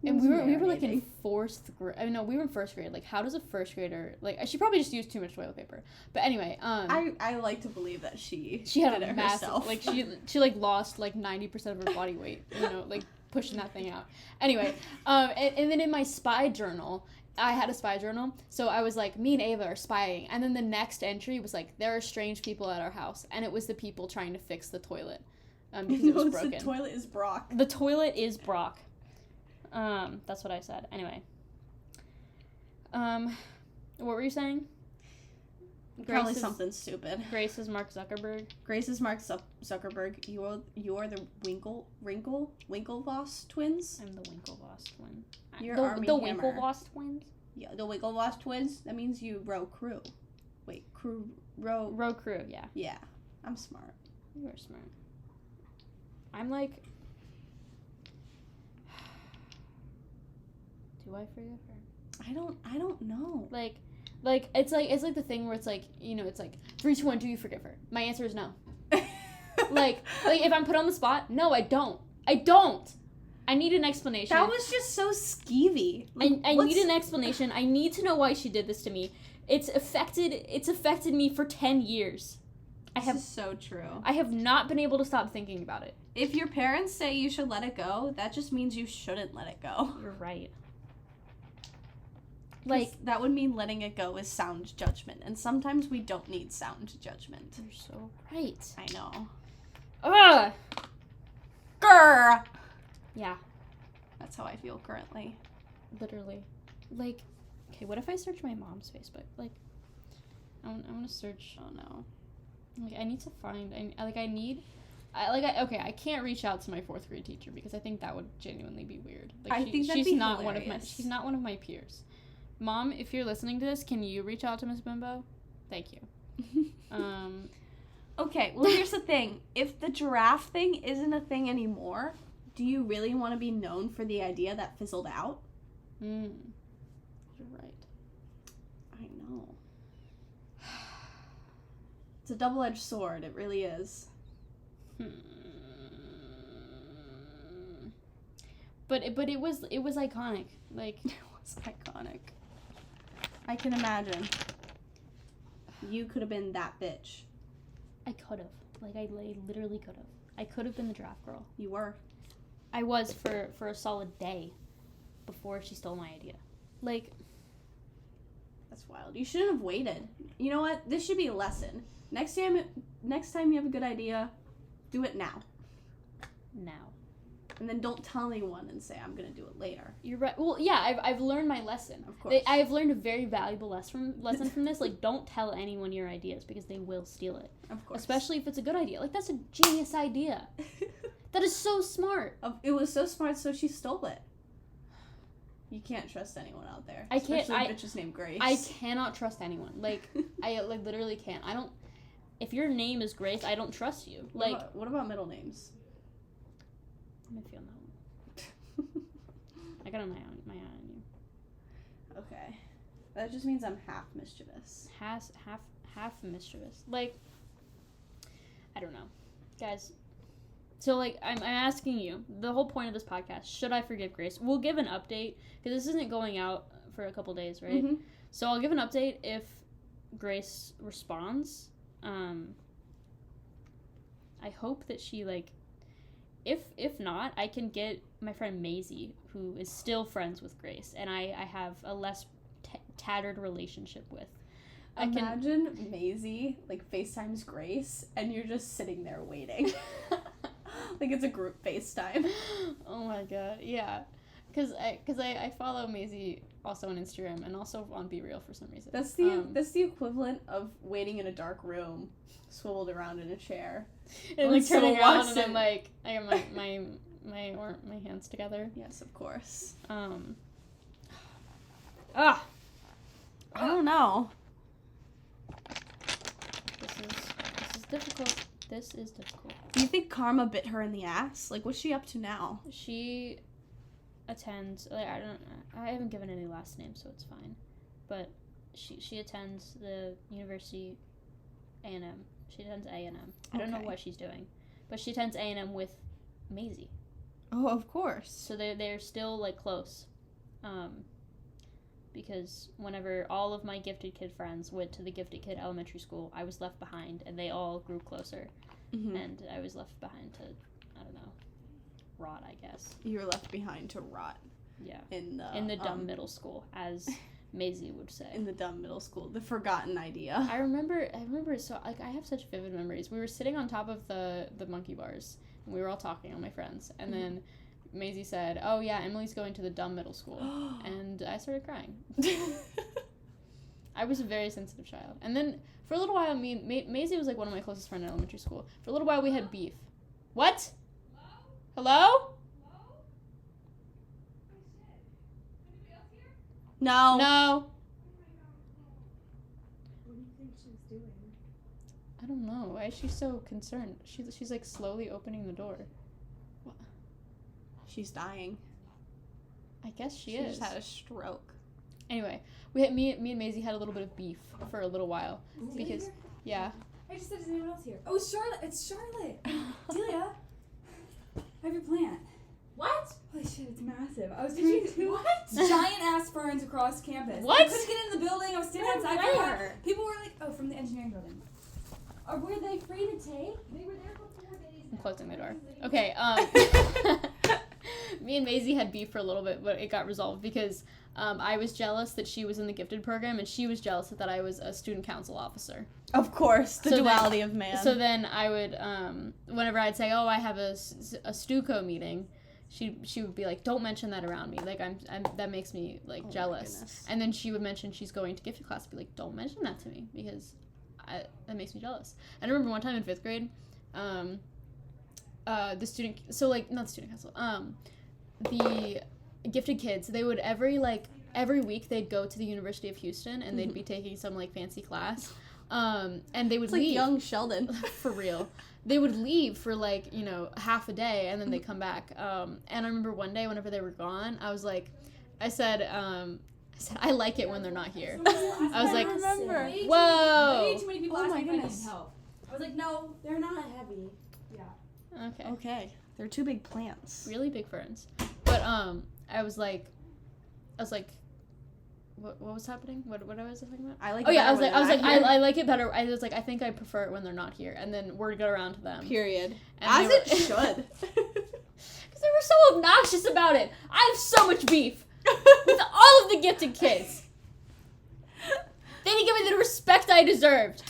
and we were like in fourth grade. I mean, no, we were in first grade. Like, how does a first grader, like, she probably just used too much toilet paper. But anyway, I like to believe that she had did a it massive, herself. like, she like lost like 90% of her body weight, you know, like, pushing that thing out. Anyway, and then in my spy journal, I had a spy journal, so I was like, me and Ava are spying, and then the next entry was like, there are strange people at our house, and it was the people trying to fix the toilet, because it was broken. The toilet is Brock. The toilet is Brock. That's what I said. Anyway. What were you saying? Probably something stupid. Grace is Mark Zuckerberg. Grace is Mark Zuckerberg. You're the Winklevoss twins. I'm the Winklevoss twin. You're the Armie Hammer. Winklevoss twins? Yeah, the Winklevoss twins. That means you row crew. Wait, row crew, yeah. Yeah, I'm smart. You are smart. I'm like... Do I forgive her? I don't know. Like it's like the thing where it's like, you know, it's like 3, 2, 1, do you forgive her? My answer is no. like if I'm put on the spot, no, I don't. I need an explanation. That was just so skeevy. Like, I need an explanation. I need to know why she did this to me. It's affected me for 10 years. This is so true. I have not been able to stop thinking about it. If your parents say you should let it go, that just means you shouldn't let it go. You're right. Like, that would mean letting it go is sound judgment, and sometimes we don't need sound judgment. You're so right. I know. Ugh! Grr! Yeah. That's how I feel currently. Literally. Like, okay, what if I search my mom's Facebook? Like, I want to search. Oh no. Like, I need to find. I can't reach out to my 4th grade teacher because I think that would genuinely be weird. Like, I think that'd she's be not hilarious. she's not one of my peers. Mom, if you're listening to this, can you reach out to Miss Bimbo? Thank you. Okay, well, here's the thing. If the giraffe thing isn't a thing anymore, do you really want to be known for the idea that fizzled out? You're right. I know. It's a double-edged sword. It really is. But it was iconic. Like, it was iconic. I can imagine. You could have been that bitch. I could have. Like, I literally could have. I could have been the draft girl. You were. I was for a solid day before she stole my idea. Like, that's wild. You shouldn't have waited. You know what? This should be a lesson. Next time you have a good idea, do it now. now. And then don't tell anyone and say, I'm going to do it later. You're right. Well, yeah, I've learned my lesson. Of course. I've learned a very valuable lesson from this. Like, don't tell anyone your ideas because they will steal it. Of course. Especially if it's a good idea. Like, that's a genius idea. That is so smart. It was so smart, so she stole it. You can't trust anyone out there. I can't. Especially bitches named Grace. I cannot trust anyone. Like, I literally can't. I don't. If your name is Grace, I don't trust you. What about middle names? Let me feel that one. I got my eye on you. Okay. That just means I'm half mischievous. Half mischievous. Like, I don't know, guys. So, like, I'm asking you, the whole point of this podcast, should I forgive Grace? We'll give an update, because this isn't going out for a couple days, right? Mm-hmm. So I'll give an update if Grace responds. I hope that she, like, if not, I can get my friend Maisie, who is still friends with Grace, and I have a less tattered relationship with. Imagine Maisie, like, FaceTimes Grace, and you're just sitting there waiting. Like, it's a group FaceTime. Oh my god, yeah. Because I follow Maisie also on Instagram and also on Be Real for some reason. That's the equivalent of waiting in a dark room, swiveled around in a chair. And like turning around and I'm like, I got my hands together. Yes, of course. I don't know. This is difficult. This is difficult. Do you think karma bit her in the ass? Like, what's she up to now? She attends, like, I haven't given any last name, so it's fine. But she attends the University A&M. She attends A&M. I don't know what she's doing. But she attends A&M with Maisie. Oh, of course. So they're still, like, close. Because whenever all of my gifted kid friends went to the gifted kid elementary school, I was left behind, and they all grew closer. Mm-hmm. And I was left behind to, I don't know, rot, I guess. You were left behind to rot. Yeah. In the dumb middle school, as Maisie would say. In the dumb middle school, the forgotten idea. I remember. So, like, I have such vivid memories. We were sitting on top of the monkey bars, and we were all talking, all my friends, and then Maisie said, "Oh yeah, Emily's going to the dumb middle school," and I started crying. I was a very sensitive child, and then for a little while, Maisie was like one of my closest friends in elementary school. For a little while, we had beef. What? Hello? No. No. What do you think she's doing? I don't know. Why is she so concerned? She's like slowly opening the door. What? She's dying. I guess she She is. just had a stroke. Anyway, me and Maisie had a little bit of beef for a little while because yeah. I just said, is anyone else here? Oh, Charlotte. It's Charlotte. Delia. I have your plant. What? Holy shit, it's massive. I was Did you doing do what? giant ass ferns across campus. What? I couldn't get in the building. I was standing From outside. where? People were like, oh, from the engineering building. Or were they free to take? They were there for 4 days. I'm closing the door. Okay, me and Maisie had beef for a little bit, but it got resolved because I was jealous that she was in the gifted program, and she was jealous that I was a student council officer. Of course, the So then- duality of man. So then I would, whenever I'd say, oh, I have a Stuco meeting, she would be like, don't mention that around me. Like, I'm that makes me, like, Oh my jealous. goodness. And then she would mention she's going to gifted class. I'd be like, don't mention that to me because that makes me jealous. And I remember one time in 5th grade, the student, so, like, not the student council, the gifted kids, they would every week they'd go to the University of Houston and they'd be taking some, like, fancy class. And they would it's like leave. young Sheldon. For real. They would leave for, like, you know, half a day, and then they'd come back. And I remember one day, whenever they were gone, I said, I like it when they're not here. I was like, remember. whoa. Way too many people Oh asked my me if I needed goodness. help. I was like, no, they're not heavy. Yeah. Okay. Okay, they're two big plants. Really big ferns. But, I was like, what was happening? What I was talking about? I like. Oh it yeah, I better was when like, they're not I like it better. I was like, I think I prefer it when they're not here. And then word got around to them. here. Period. And As they it were- should. Because they were so obnoxious about it. I have so much beef with all of the gifted kids. They didn't give me the respect I deserved.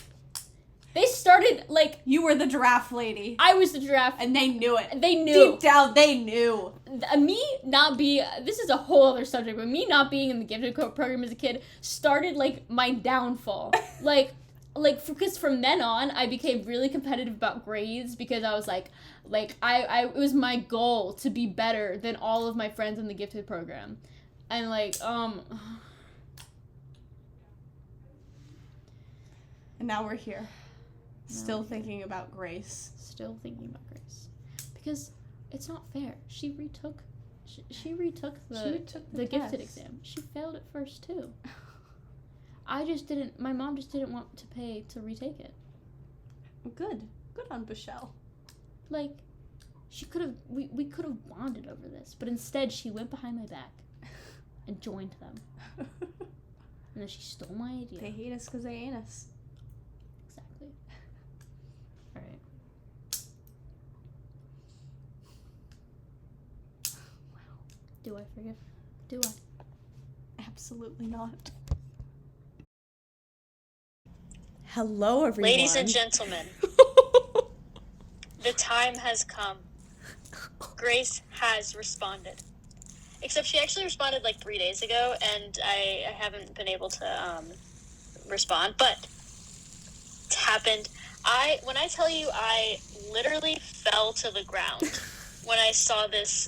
They started, like, You were the giraffe lady, I was the giraffe. and they knew it. They knew. Deep down, they knew. Me not be this is a whole other subject, but me not being in the gifted program as a kid started, like, my downfall. Because from then on, I became really competitive about grades because I was like, it was my goal to be better than all of my friends in the gifted program. And, like, And now we're here, still thinking about Grace. still thinking about Grace. Because it's not fair. She retook the gifted test. exam. She failed it first, too. My mom just didn't want to pay to retake it. Good on Michelle. Like, we could have bonded over this, but instead she went behind my back and joined them. And then she stole my idea. They hate us because they ain't us. Exactly. Alright. Do I forgive? Do I? Absolutely not. Hello, everyone. Ladies and gentlemen, the time has come. Grace has responded. Except she actually responded like 3 days ago, and I haven't been able to respond, but it's happened. When I tell you I literally fell to the ground when I saw this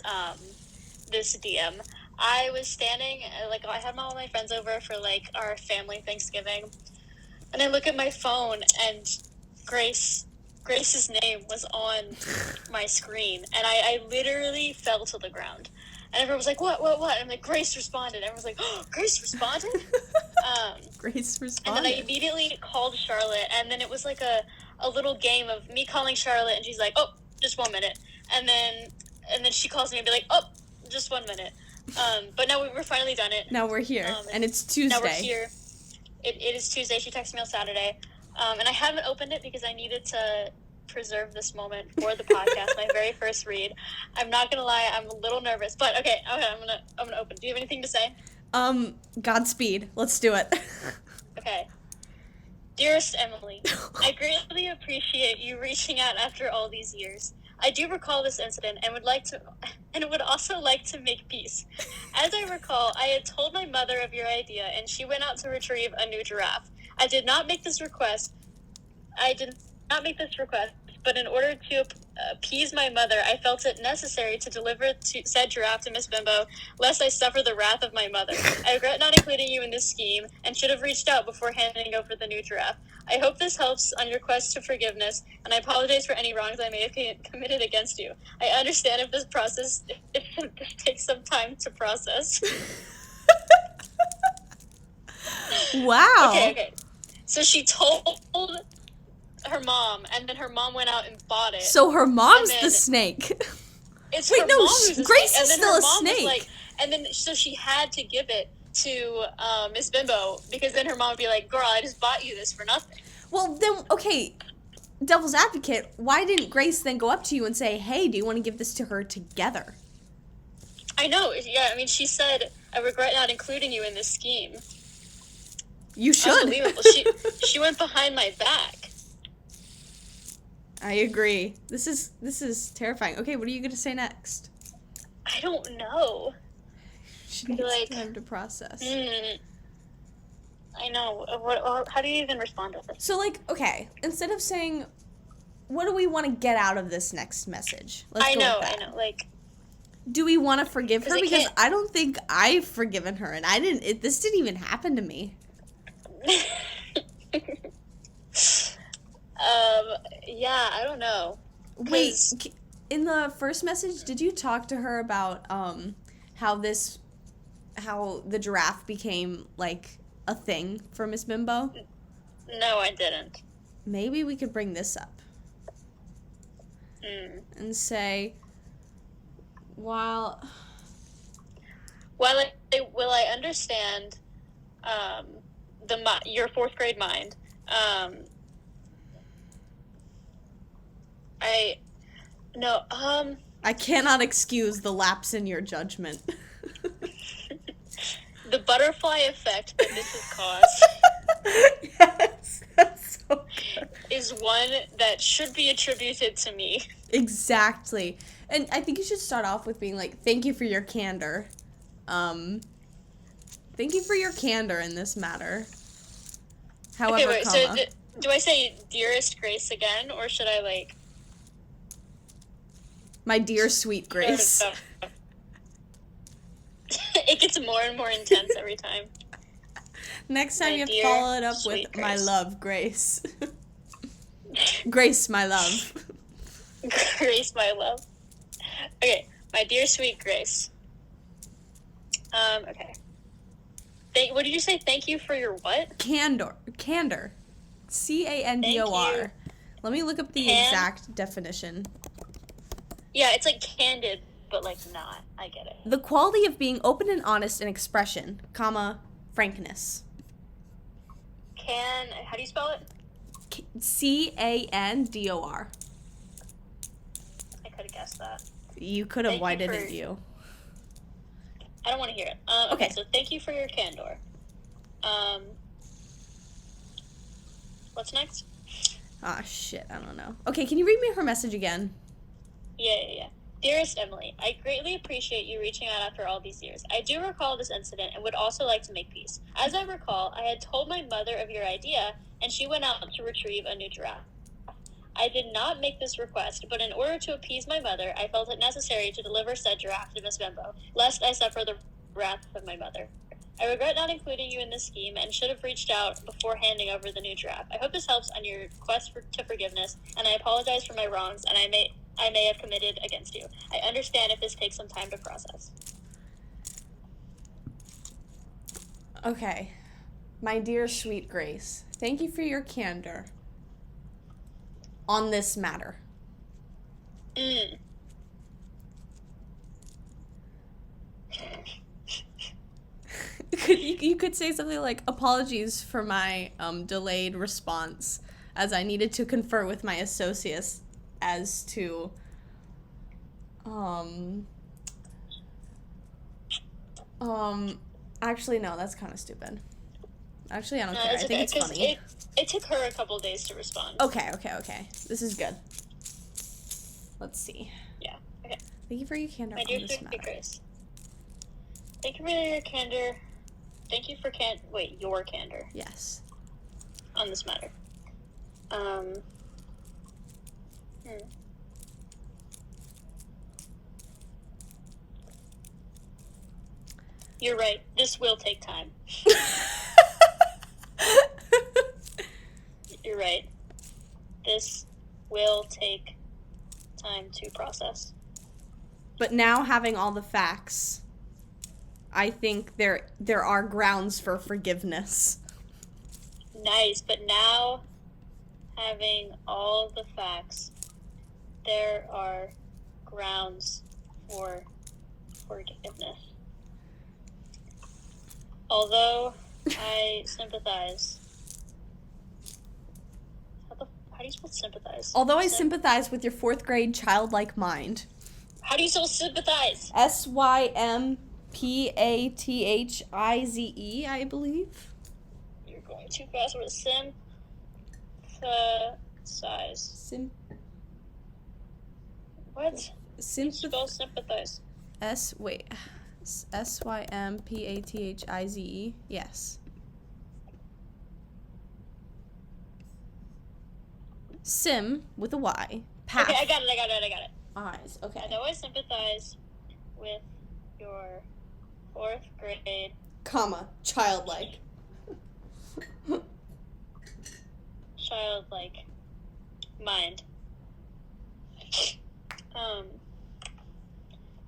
this DM. I was standing, like, I had all my friends over for, like, our family Thanksgiving, and I look at my phone, and Grace's name was on my screen, and I literally fell to the ground. And everyone was like, what? And I'm like, Grace responded. And everyone's like, oh, Grace responded? Grace And responded. then I immediately called Charlotte, and then it was like a little game of me calling Charlotte, and she's like, oh, just 1 minute. And then she calls me and be like, oh, just 1 minute. But now we're finally done it. Now we're here, and it's Tuesday. Now we're here. It is Tuesday. She texted me on Saturday. And I haven't opened it because I needed to preserve this moment for the podcast, my very first read. I'm not gonna lie, I'm a little nervous, but okay, I'm gonna open. Do you have anything to say? Godspeed. Let's do it. Okay. Dearest Emily, I greatly appreciate you reaching out after all these years. I do recall this incident and would also like to make peace. As I recall, I had told my mother of your idea, and she went out to retrieve a new giraffe. I did not make this request, but in order to appease my mother, I felt it necessary to deliver said draft to Miss Bimbo, lest I suffer the wrath of my mother. I regret not including you in this scheme, and should have reached out before handing over the new draft. I hope this helps on your quest to forgiveness, and I apologize for any wrongs I may have committed against you. I understand if this takes some time to process. Wow. Okay. So she told her mom, and then her mom went out and bought it. So her mom's the snake. It's Wait, her no, mom who's the Grace snake. is And then still her a mom was snake. like, and then so she had to give it to Miss Bimbo, because then her mom would be like, girl, I just bought you this for nothing. Well, then, okay, devil's advocate, why didn't Grace then go up to you and say, hey, do you want to give this to her together? I know, yeah, I mean, she said, I regret not including you in this scheme. You should. Unbelievable. She went behind my back. I agree. This is terrifying. Okay, what are you going to say next? I don't know. She needs like, time to process. I know. How do you even respond to this? So, like, okay, instead of saying, what do we want to get out of this next message? Let's I go know, with that. I know. Like, do we want to forgive her? 'Cause it Because can't- I don't think I've forgiven her, and this didn't even happen to me. Yeah, I don't know. Wait, in the first message, did you talk to her about how the giraffe became like a thing for Miss Bimbo? No, I didn't. Maybe we could bring this up Mm. and say, while I understand your fourth grade mind, I cannot excuse the lapse in your judgment. the butterfly effect that this has caused Yes, that's so good. is one that should be attributed to me. Exactly. And I think you should start off with being like, thank you for your candor. Thank you for your candor in this matter. However, Okay, wait, so do I say dearest Grace again, or should I, like... my dear sweet Grace. It gets more and more intense every time. Next time My you have to dear, follow it up with sweet my Grace. love, Grace. Grace, my love. Grace, my love. Okay, my dear sweet Grace. Okay. What did you say? Thank you for your what? Candor. Candor. C-A-N-D-O-R. Let me look up the exact definition. Yeah, it's like candid, but like not. I get it. The quality of being open and honest in expression, comma, frankness. How do you spell it? C-A-N-D-O-R. I could have guessed that. You could have. Thank Why you for- didn't you? I don't want to hear it. Okay, so thank you for your candor. What's next? Ah, shit, I don't know. Okay, can you read me her message again? Yeah. Dearest Emily, I greatly appreciate you reaching out after all these years. I do recall this incident and would also like to make peace. As I recall, I had told my mother of your idea, and she went out to retrieve a new giraffe. I did not make this request, but in order to appease my mother, I felt it necessary to deliver said giraffe to Miss Bimbo, lest I suffer the wrath of my mother. I regret not including you in this scheme and should have reached out before handing over the new giraffe. I hope this helps on your quest to forgiveness, and I apologize for my wrongs and I may have committed against you. I understand if this takes some time to process. Okay. My dear sweet Grace, thank you for your candor on this matter. You could say something like, apologies for my delayed response, as I needed to confer with my associates as to actually no, that's kind of stupid. Actually, I don't care. I think it's funny. It took her a couple days to respond. Okay. This is good. Let's see. Yeah. Okay. Thank you for your candor My on dear this sweet matter. Grace. Thank you for your candor. Thank you for your candor Yes. on this matter. You're right. This will take time. You're right. This will take time to process. But now having all the facts, I think there are grounds for forgiveness. Nice, but now having all the facts, there are grounds for forgiveness. Although I sympathize. How do you spell sympathize? Although I sympathize with your 4th grade childlike mind. How do you spell sympathize? sympathize, I believe. You're going too fast with sympathize. What? Spell sympathize. sympathize. Yes. Sim with a Y. Path. Okay, I got it. Eyes. Okay. Although I sympathize with your 4th grade Comma. Childlike. childlike mind.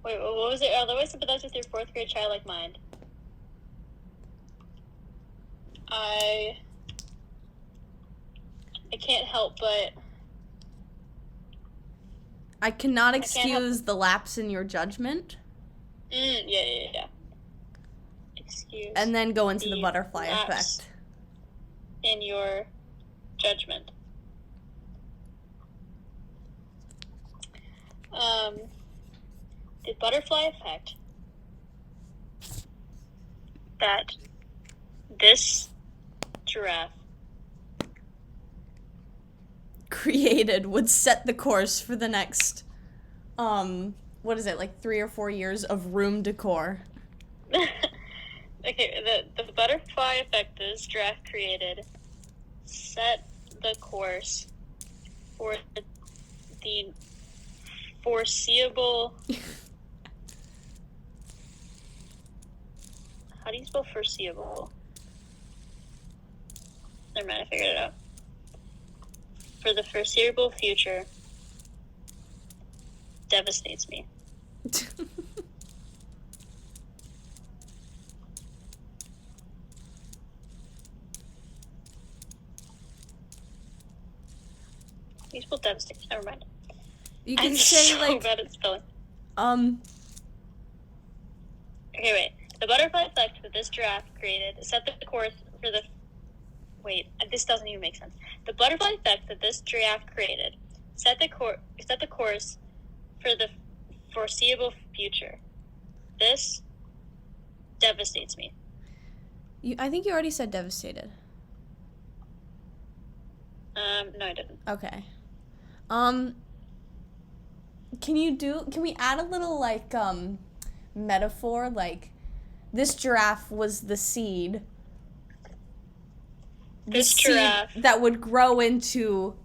Wait, what was it? Although I sympathize with your 4th grade childlike mind, I can't help but... I cannot excuse the lapse in your judgment. Yeah. Excuse. And then go into the butterfly lapse effect. In your judgment. The butterfly effect that this giraffe Created would set the course for the next, what is it, like 3 or 4 years of room decor. Okay, the butterfly effect this giraffe created set the course for the foreseeable... How do you spell foreseeable? Never mind, I figured it out. For the foreseeable future devastates me. You spelled devastate. Never mind. You can I'm say, so like, bad at spelling. Okay, wait. The butterfly effect that this giraffe created set the course for the... Wait, this doesn't even make sense. The butterfly effect that this giraffe created set the course for the foreseeable future. This devastates me. I think you already said devastated. No, I didn't. Okay. Can we add a little, like, metaphor? Like, this giraffe was the seed. This giraffe that would grow into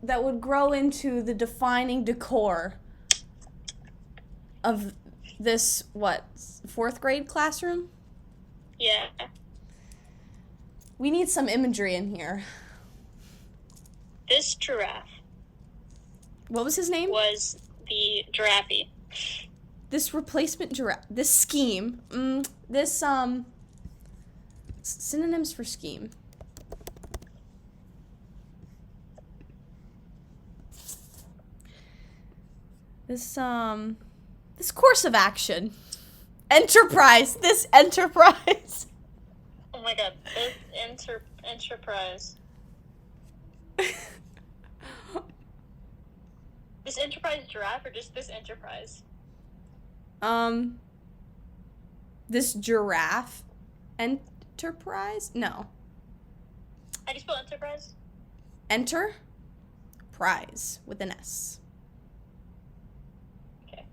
the defining decor of this, what, 4th grade classroom? Yeah. We need some imagery in here. This giraffe What was his name? was the giraffe. This replacement giraffe. This scheme. Synonyms for scheme. This course of action. Enterprise. This enterprise. Oh my god, this enterprise. This enterprise giraffe or just this enterprise? This giraffe enterprise? No. How do you spell enterprise? Enter prize with an S. Okay.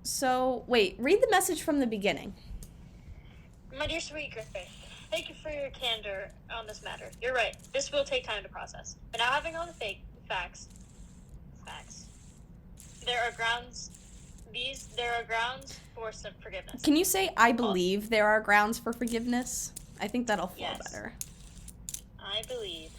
So, wait, read the message from the beginning. My dear sweet Griffith, thank you for your candor on this matter. You're right. This will take time to process. But now having all the facts. There are grounds there are grounds for some forgiveness. Can you say, I believe there are grounds for forgiveness? I think that'll flow Yes. better. I believe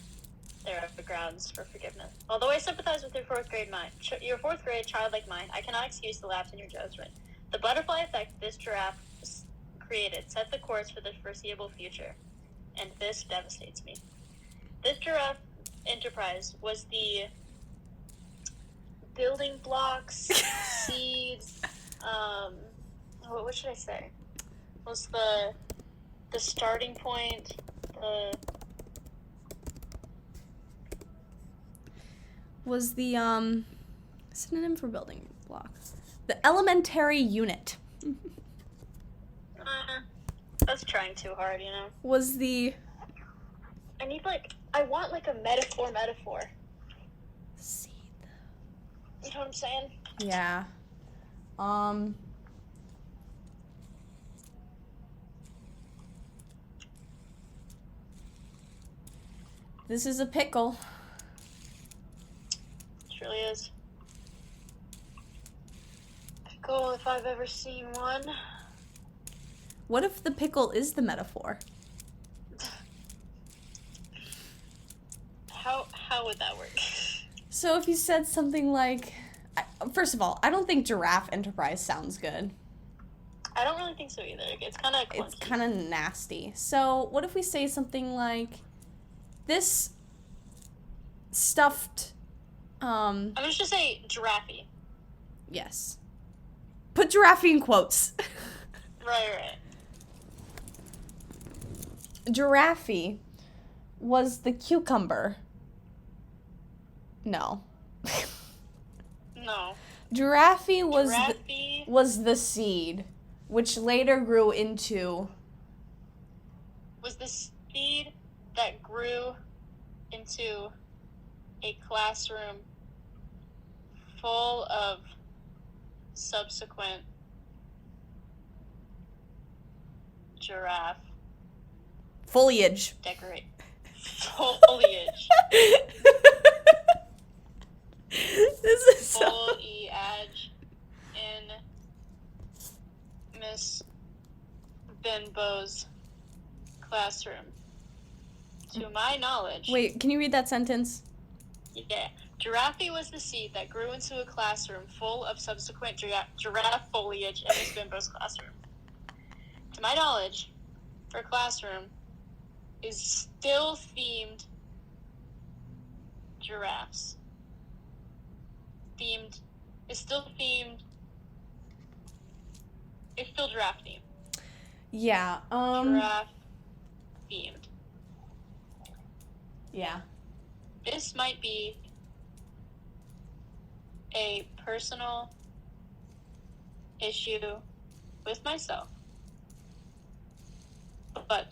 there are grounds for forgiveness. Although I sympathize with your fourth grade mind, your fourth grade childlike mind, I cannot excuse the lapse in your judgment. The butterfly effect this giraffe created set the course for the foreseeable future, and this devastates me. This giraffe enterprise was the building blocks, seeds, what should I say? Was the starting point, Was the, synonym for building block. The elementary unit. That's trying too hard, you know? Was the... I want, like, a metaphor. Seed. You know what I'm saying? Yeah. This is a pickle. It really is. Pickle, if I've ever seen one. What if the pickle is the metaphor? How would that work? So if you said something like... First of all, I don't think giraffe enterprise sounds good. I don't really think so either. It's kind of clunky. It's kind of nasty. So what if we say something like, this stuffed, I'm just gonna say giraffe. yes. Put giraffe in quotes. Right. Giraffe was the cucumber. No. No. Giraffe was Giraffe was the seed, which later grew into... was the seed that grew into a classroom full of subsequent foliage. foliage. This is so... Foliage in Miss Benbow's classroom. To my knowledge. Wait, can you read that sentence? Yeah. Giraffe was the seed that grew into a classroom full of subsequent giraffe foliage in Miss Benbow's classroom. To my knowledge, her classroom is still themed giraffes. It's still giraffe themed. Yeah, Giraffe themed. yeah. This might be a personal issue with myself, but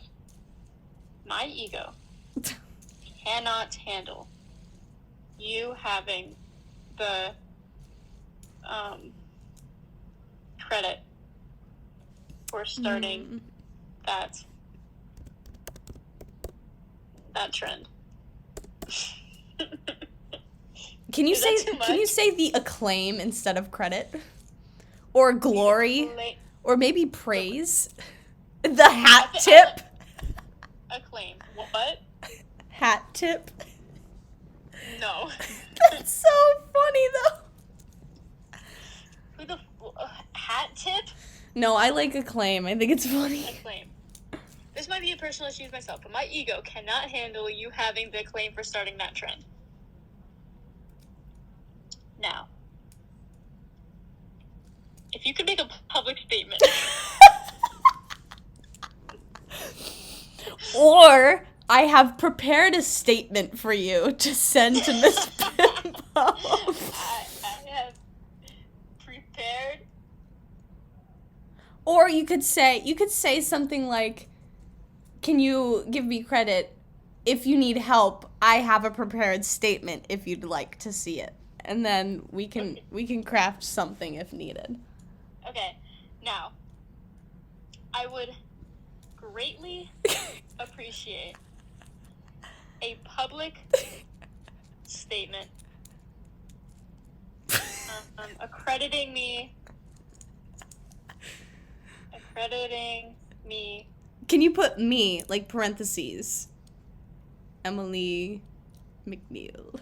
my ego cannot handle you having the credit for starting that trend. Can you say the acclaim instead of credit? Or glory? Or maybe praise? The hat tip? Acclaim. What? Hat tip? No. That's so funny though. Who the hat tip? No, I like acclaim. I think it's funny. Acclaim. This might be a personal issue with myself, but my ego cannot handle you having the acclaim for starting that trend. Now, if you could make a public statement. Or I have prepared a statement for you to send to Miss Bimbo. I have prepared. Or you could say something like, can you give me credit? If you need help, I have a prepared statement if you'd like to see it. And then we can craft something if needed. Okay. Now, I would greatly appreciate a public statement accrediting me crediting me. Can you put me, like parentheses? Emily McNeil.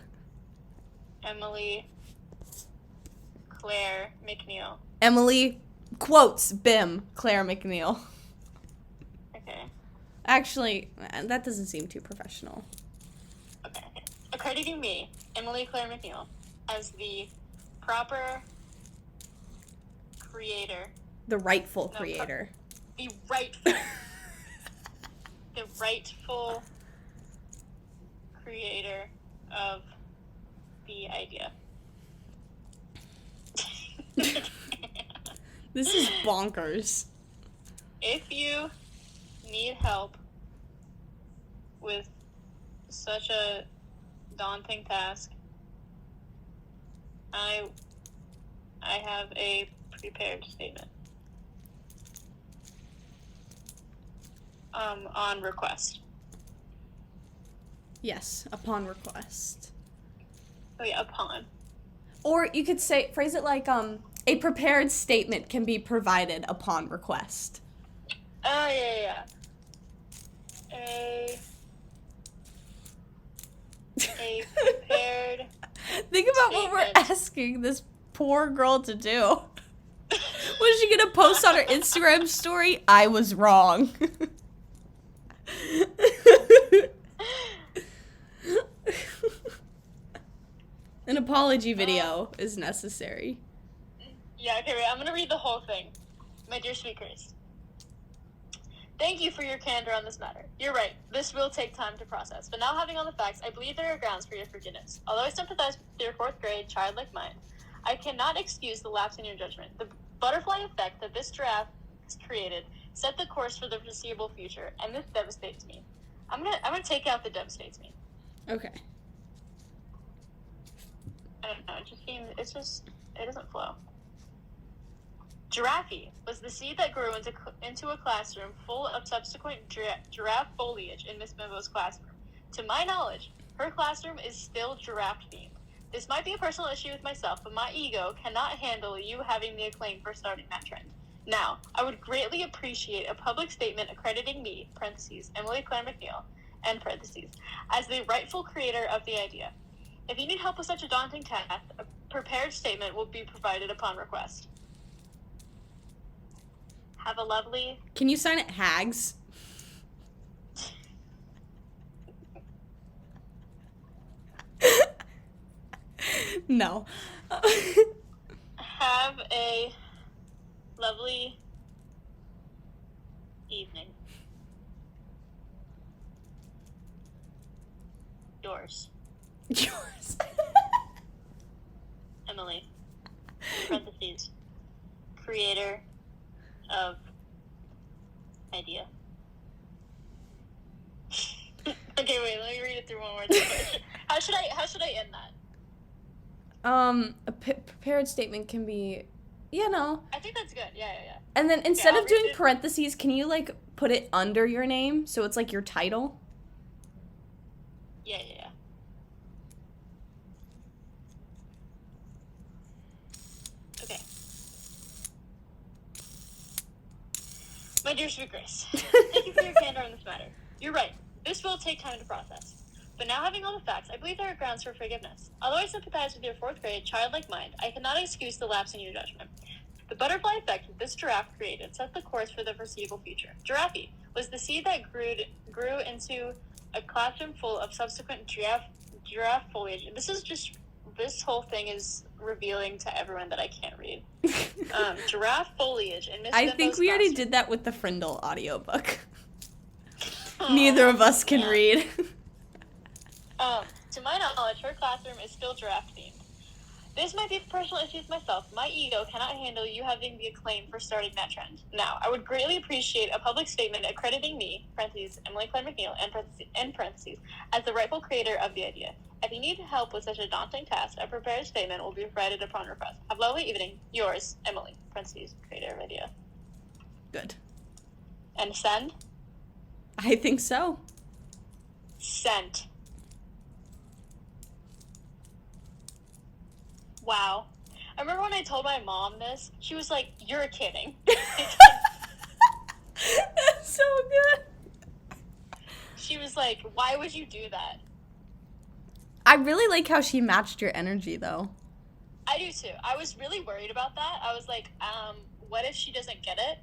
Emily Claire McNeil. Emily, quotes, Bim, Claire McNeil. Okay. Actually, that doesn't seem too professional. Okay. Accrediting me, Emily Claire McNeil, as the proper creator. The rightful creator. The rightful. The rightful creator of the idea. This is bonkers. If you need help with such a daunting task, I have a prepared statement. On request. Yes, upon request. Oh yeah, upon. Or you could phrase it like, a prepared statement can be provided upon request. Oh yeah. A prepared. Think about what we're statement. asking this poor girl to do. Was she gonna post on her Instagram story? I was wrong. An apology video is necessary. Yeah, okay, wait, I'm gonna read the whole thing. My dear sweet Grace, thank you for your candor on this matter. You're right, this will take time to process, but now having all the facts, I believe there are grounds for your forgiveness. Although I sympathize with your 4th grade childlike mind, I cannot excuse the lapse in your judgment. The butterfly effect that this draft has created set the course for the foreseeable future, and this devastates me. I'm gonna take out the devastates me. Okay. I don't know, it doesn't flow. Giraffe was the seed that grew into a classroom full of subsequent giraffe foliage in Miss Bimbo's classroom. To my knowledge, her classroom is still giraffe themed. This might be a personal issue with myself, but my ego cannot handle you having the acclaim for starting that trend. Now, I would greatly appreciate a public statement accrediting me, parentheses, Emily Claire McNeil, end parentheses, as the rightful creator of the idea. If you need help with such a daunting task, a prepared statement will be provided upon request. Have a lovely... Can you sign it Hags? No. Have a lovely evening. Yours, Yours. Emily, parentheses, creator of idea. Okay, wait, let me read it through one more time. How should I end that? A prepared statement can be, no. I think that's good. Yeah. And then instead I'll of doing read it. parentheses, can you like put it under your name so it's like your title? Yeah. Okay. My dear sweet Grace, thank you for your candor on this matter. You're right. This will take time to process. But now having all the facts, I believe there are grounds for forgiveness. Although I sympathize with your 4th grade childlike mind, I cannot excuse the lapse in your judgment. The butterfly effect that this giraffe created set the course for the foreseeable future. Giraffe was the seed that grew into a classroom full of subsequent giraffe foliage. This whole thing is revealing to everyone that I can't read. Giraffe foliage in Miss I Bimbo's think we already classroom. did that with the Frindle audiobook. Neither of us can Yeah. read. To my knowledge, her classroom is still giraffe themed. This might be a personal issue with myself. My ego cannot handle you having the acclaim for starting that trend. Now, I would greatly appreciate a public statement accrediting me, parentheses, Emily Claire McNeil, end parentheses, as the rightful creator of the idea. If you need help with such a daunting task, a prepared statement will be provided upon request. Have a lovely evening. Yours, Emily, parentheses, creator of idea. Good. And send? I think so. Sent. Wow. I remember when I told my mom this, she was like, "You're kidding." so good. She was like, "Why would you do that?" I really like how she matched your energy, though. I do too. I was really worried about that. I was like, what if she doesn't get it?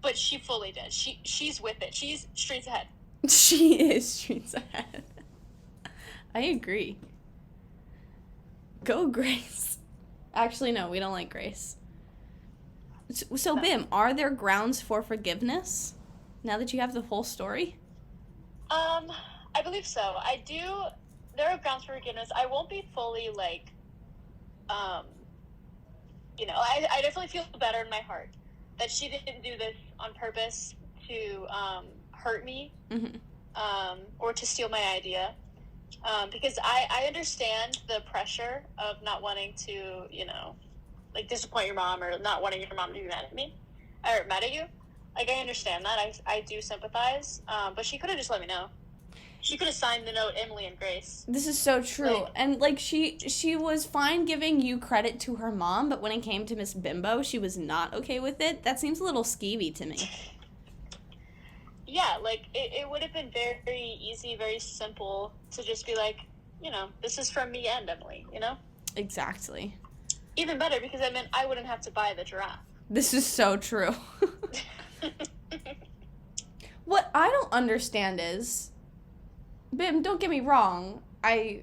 But she fully did. She's with it. She's streets ahead. She is streets ahead. I agree. Go, Grace. Actually, no, we don't like Grace. So, Bim, are there grounds for forgiveness now that you have the whole story? I believe so. I do. There are grounds for forgiveness. I won't be fully like, I definitely feel better in my heart that she didn't do this on purpose to hurt me, or to steal my idea. Because I understand the pressure of not wanting to, like disappoint your mom or not wanting your mom to be mad at me or mad at you. Like, I understand that. I do sympathize. But she could have just let me know. She could have signed the note, Emily and Grace. This is so true. Like, and, like, she was fine giving you credit to her mom, but when it came to Miss Bimbo, she was not okay with it. That seems a little skeevy to me. Yeah, like, it would have been very easy, very simple to just be like, this is from me and Emily, Exactly. Even better, because I meant I wouldn't have to buy the giraffe. This is so true. What I don't understand is, Bim, don't get me wrong, I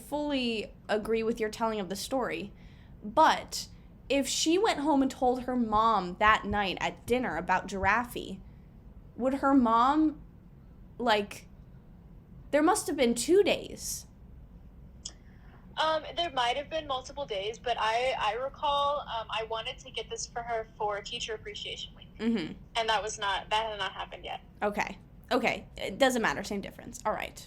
fully agree with your telling of the story, but if she went home and told her mom that night at dinner about Giraffe, would her mom, there must have been 2 days. There might have been multiple days, but I recall I wanted to get this for her for Teacher Appreciation Week. Mm-hmm. And that had not happened yet. Okay. It doesn't matter. Same difference. All right.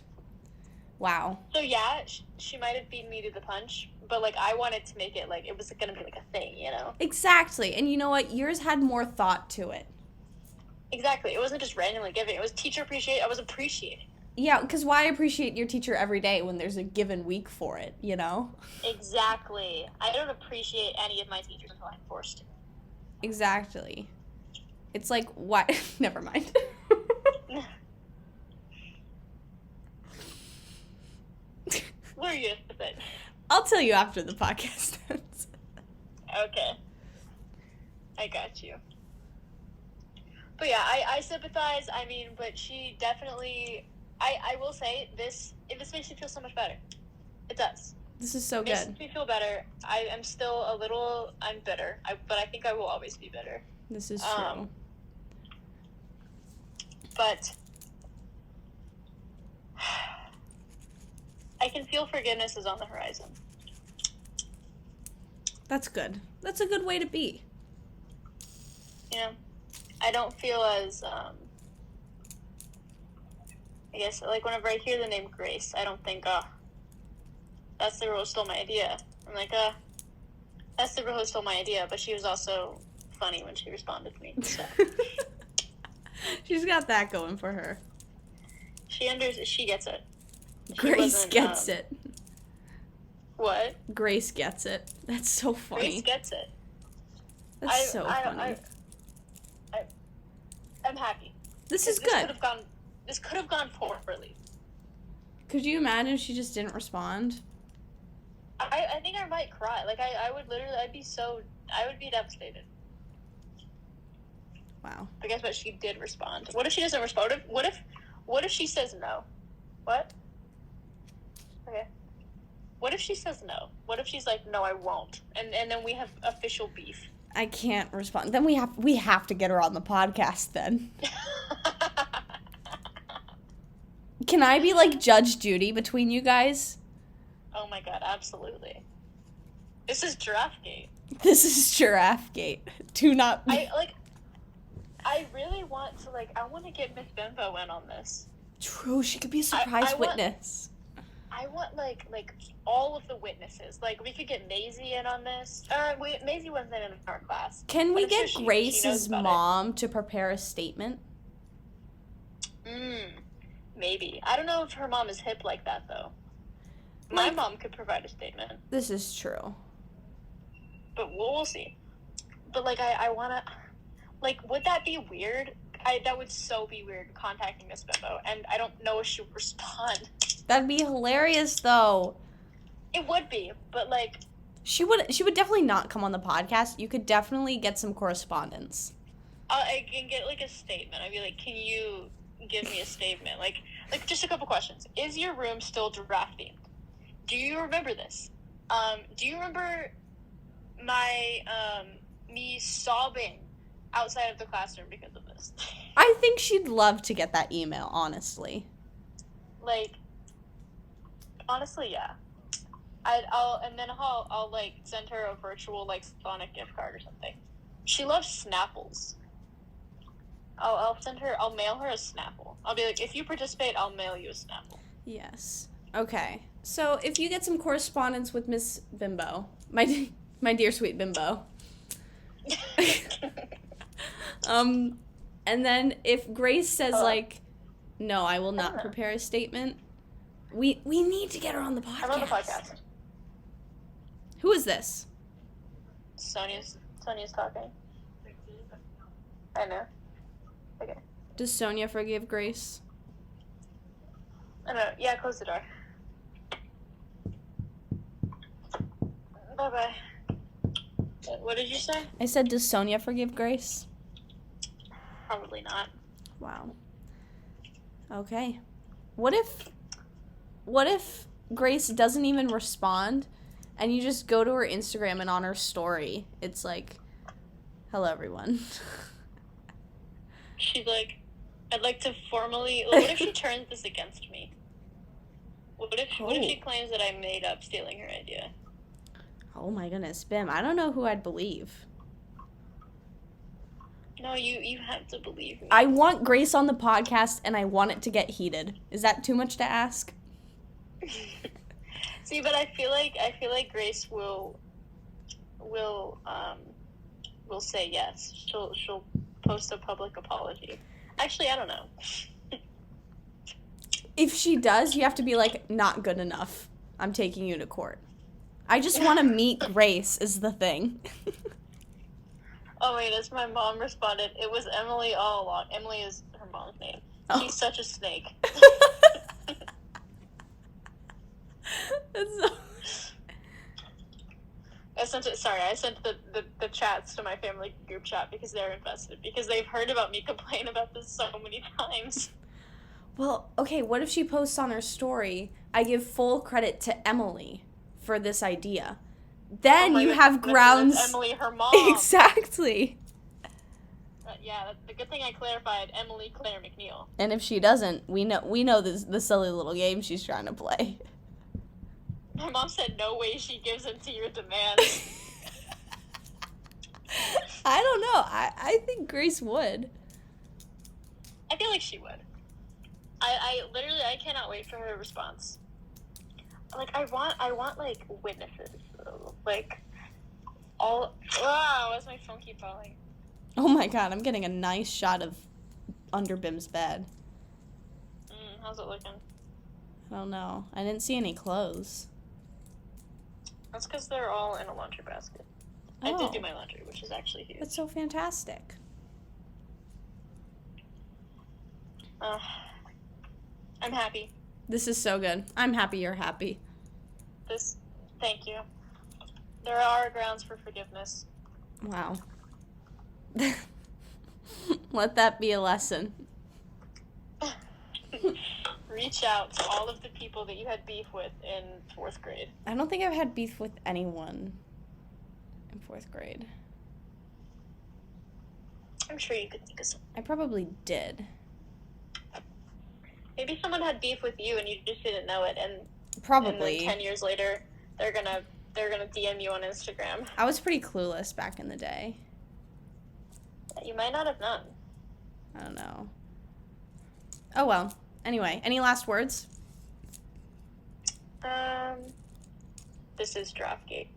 Wow. So, yeah, she might have beaten me to the punch, but, I wanted to make it, it was going to be, a thing, Exactly. And you know what? Yours had more thought to it. Exactly. It wasn't just randomly giving. It was Teacher Appreciation. I was appreciating. Yeah, because why appreciate your teacher every day when there's a given week for it, Exactly. I don't appreciate any of my teachers until I'm forced to. Exactly. It's like, why? Never mind. What are you going to say? I'll tell you after the podcast ends. Okay. I got you. But yeah, I sympathize. I mean, but she definitely... I will say, this makes me feel so much better. It does. This is so It good. makes me feel better. I am still I'm bitter. But I think I will always be bitter. This is true. But I can feel forgiveness is on the horizon. That's good. That's a good way to be. I don't feel as, I guess, whenever I hear the name Grace, I don't think, that's the girl who stole my idea. I'm like, that's the girl who stole my idea, but she was also funny when she responded to me, so. She's got that going for her. She gets it. Grace gets it. What? Grace gets it. That's so funny. Grace gets it. That's so funny. I'm happy. This is good. This could have gone poorly. Could you imagine if she just didn't respond? I think I might cry. I would literally, I would be devastated. Wow. But guess what? She did respond. What if she doesn't respond? What if she says no? What? Okay. What if she says no? What if she's like, no, I won't? And then we have official beef. I can't respond. Then we have to get her on the podcast then. Can I be like Judge Judy between you guys? Oh my god, absolutely. This is Giraffegate. This is Giraffegate. Do not. I really want to I want to get Miss Bimbo in on this. True, she could be a surprise witness. I want all of the witnesses. We could get Maisie in on this. Maisie wasn't in our class. Can we get she Grace's mom to prepare a statement? Maybe. I don't know if her mom is hip like that though. My mom could provide a statement. This is true. But we'll see. But I wanna would that be weird? that would so be weird contacting Miss Bimbo, and I don't know if she would respond. That'd be hilarious, though. It would be, but like, She would definitely not come on the podcast. You could definitely get some correspondence. I can get like a statement. I'd be like, can you give me a statement? Like just a couple questions. Is your room still giraffe themed? Do you remember this? Do you remember my me sobbing outside of the classroom because of this? I think she'd love to get that email, honestly. Like, honestly, yeah. I'll like send her a virtual like Sonic gift card or something. She loves Snapples. I'll mail her a Snapple. I'll be like, if you participate, I'll mail you a Snapple. Yes. Okay. So if you get some correspondence with Miss Bimbo, my dear sweet Bimbo, and then if Grace says like, no, I will not prepare a statement, we need to get her on the podcast. I'm on the podcast. Who is this? Sonia's talking. I know. Okay. Does Sonia forgive Grace? I know. Yeah, close the door. Bye-bye. What did you say? I said, does Sonia forgive Grace? Probably not. Wow. Okay. What if Grace doesn't even respond and you just go to her Instagram and on her story, it's like, hello, everyone. She's like, I'd like to formally... What if she turns this against me? What if she claims that I made up stealing her idea? Oh my goodness, Bim, I don't know who I'd believe. No, you have to believe me. I want Grace on the podcast and I want it to get heated. Is that too much to ask? See, but I feel like Grace will say yes. She'll post a public apology. Actually, I don't know. If she does, you have to be like, not good enough. I'm taking you to court. I just want to meet Grace is the thing. Oh wait, as my mom responded, it was Emily all along. Emily is her mom's name. Oh. She's such a snake. That's so... I sent the chats to my family group chat because they're invested, because they've heard about me complain about this so many times. Well, okay, what if she posts on her story, I give full credit to Emily for this idea. Then you have grounds... That's Emily, her mom. Exactly. Yeah, the good thing I clarified, Emily Claire McNeil. And if she doesn't, we know the silly little game she's trying to play. My mom said no way she gives in to your demands. I don't know. I think Grace would. I feel like she would. I literally cannot wait for her response. Like, I want like witnesses. Like, all... Wow, why's my phone keep falling? Oh my god, I'm getting a nice shot of under Bim's bed. How's it looking? I don't know. I didn't see any clothes. That's because they're all in a laundry basket. I did do my laundry, which is actually huge. That's so fantastic. I'm happy. This is so good. I'm happy you're happy. Thank you. There are grounds for forgiveness. Wow. Let that be a lesson. Reach out to all of the people that you had beef with in 4th grade. I don't think I've had beef with anyone in 4th grade. I'm sure you could think of some. I probably did. Maybe someone had beef with you and you just didn't know it, and Probably. And then 10 years later, they're gonna DM you on Instagram. I was pretty clueless back in the day. You might not have known. I don't know. Oh well. Anyway, any last words? This is Draftgate.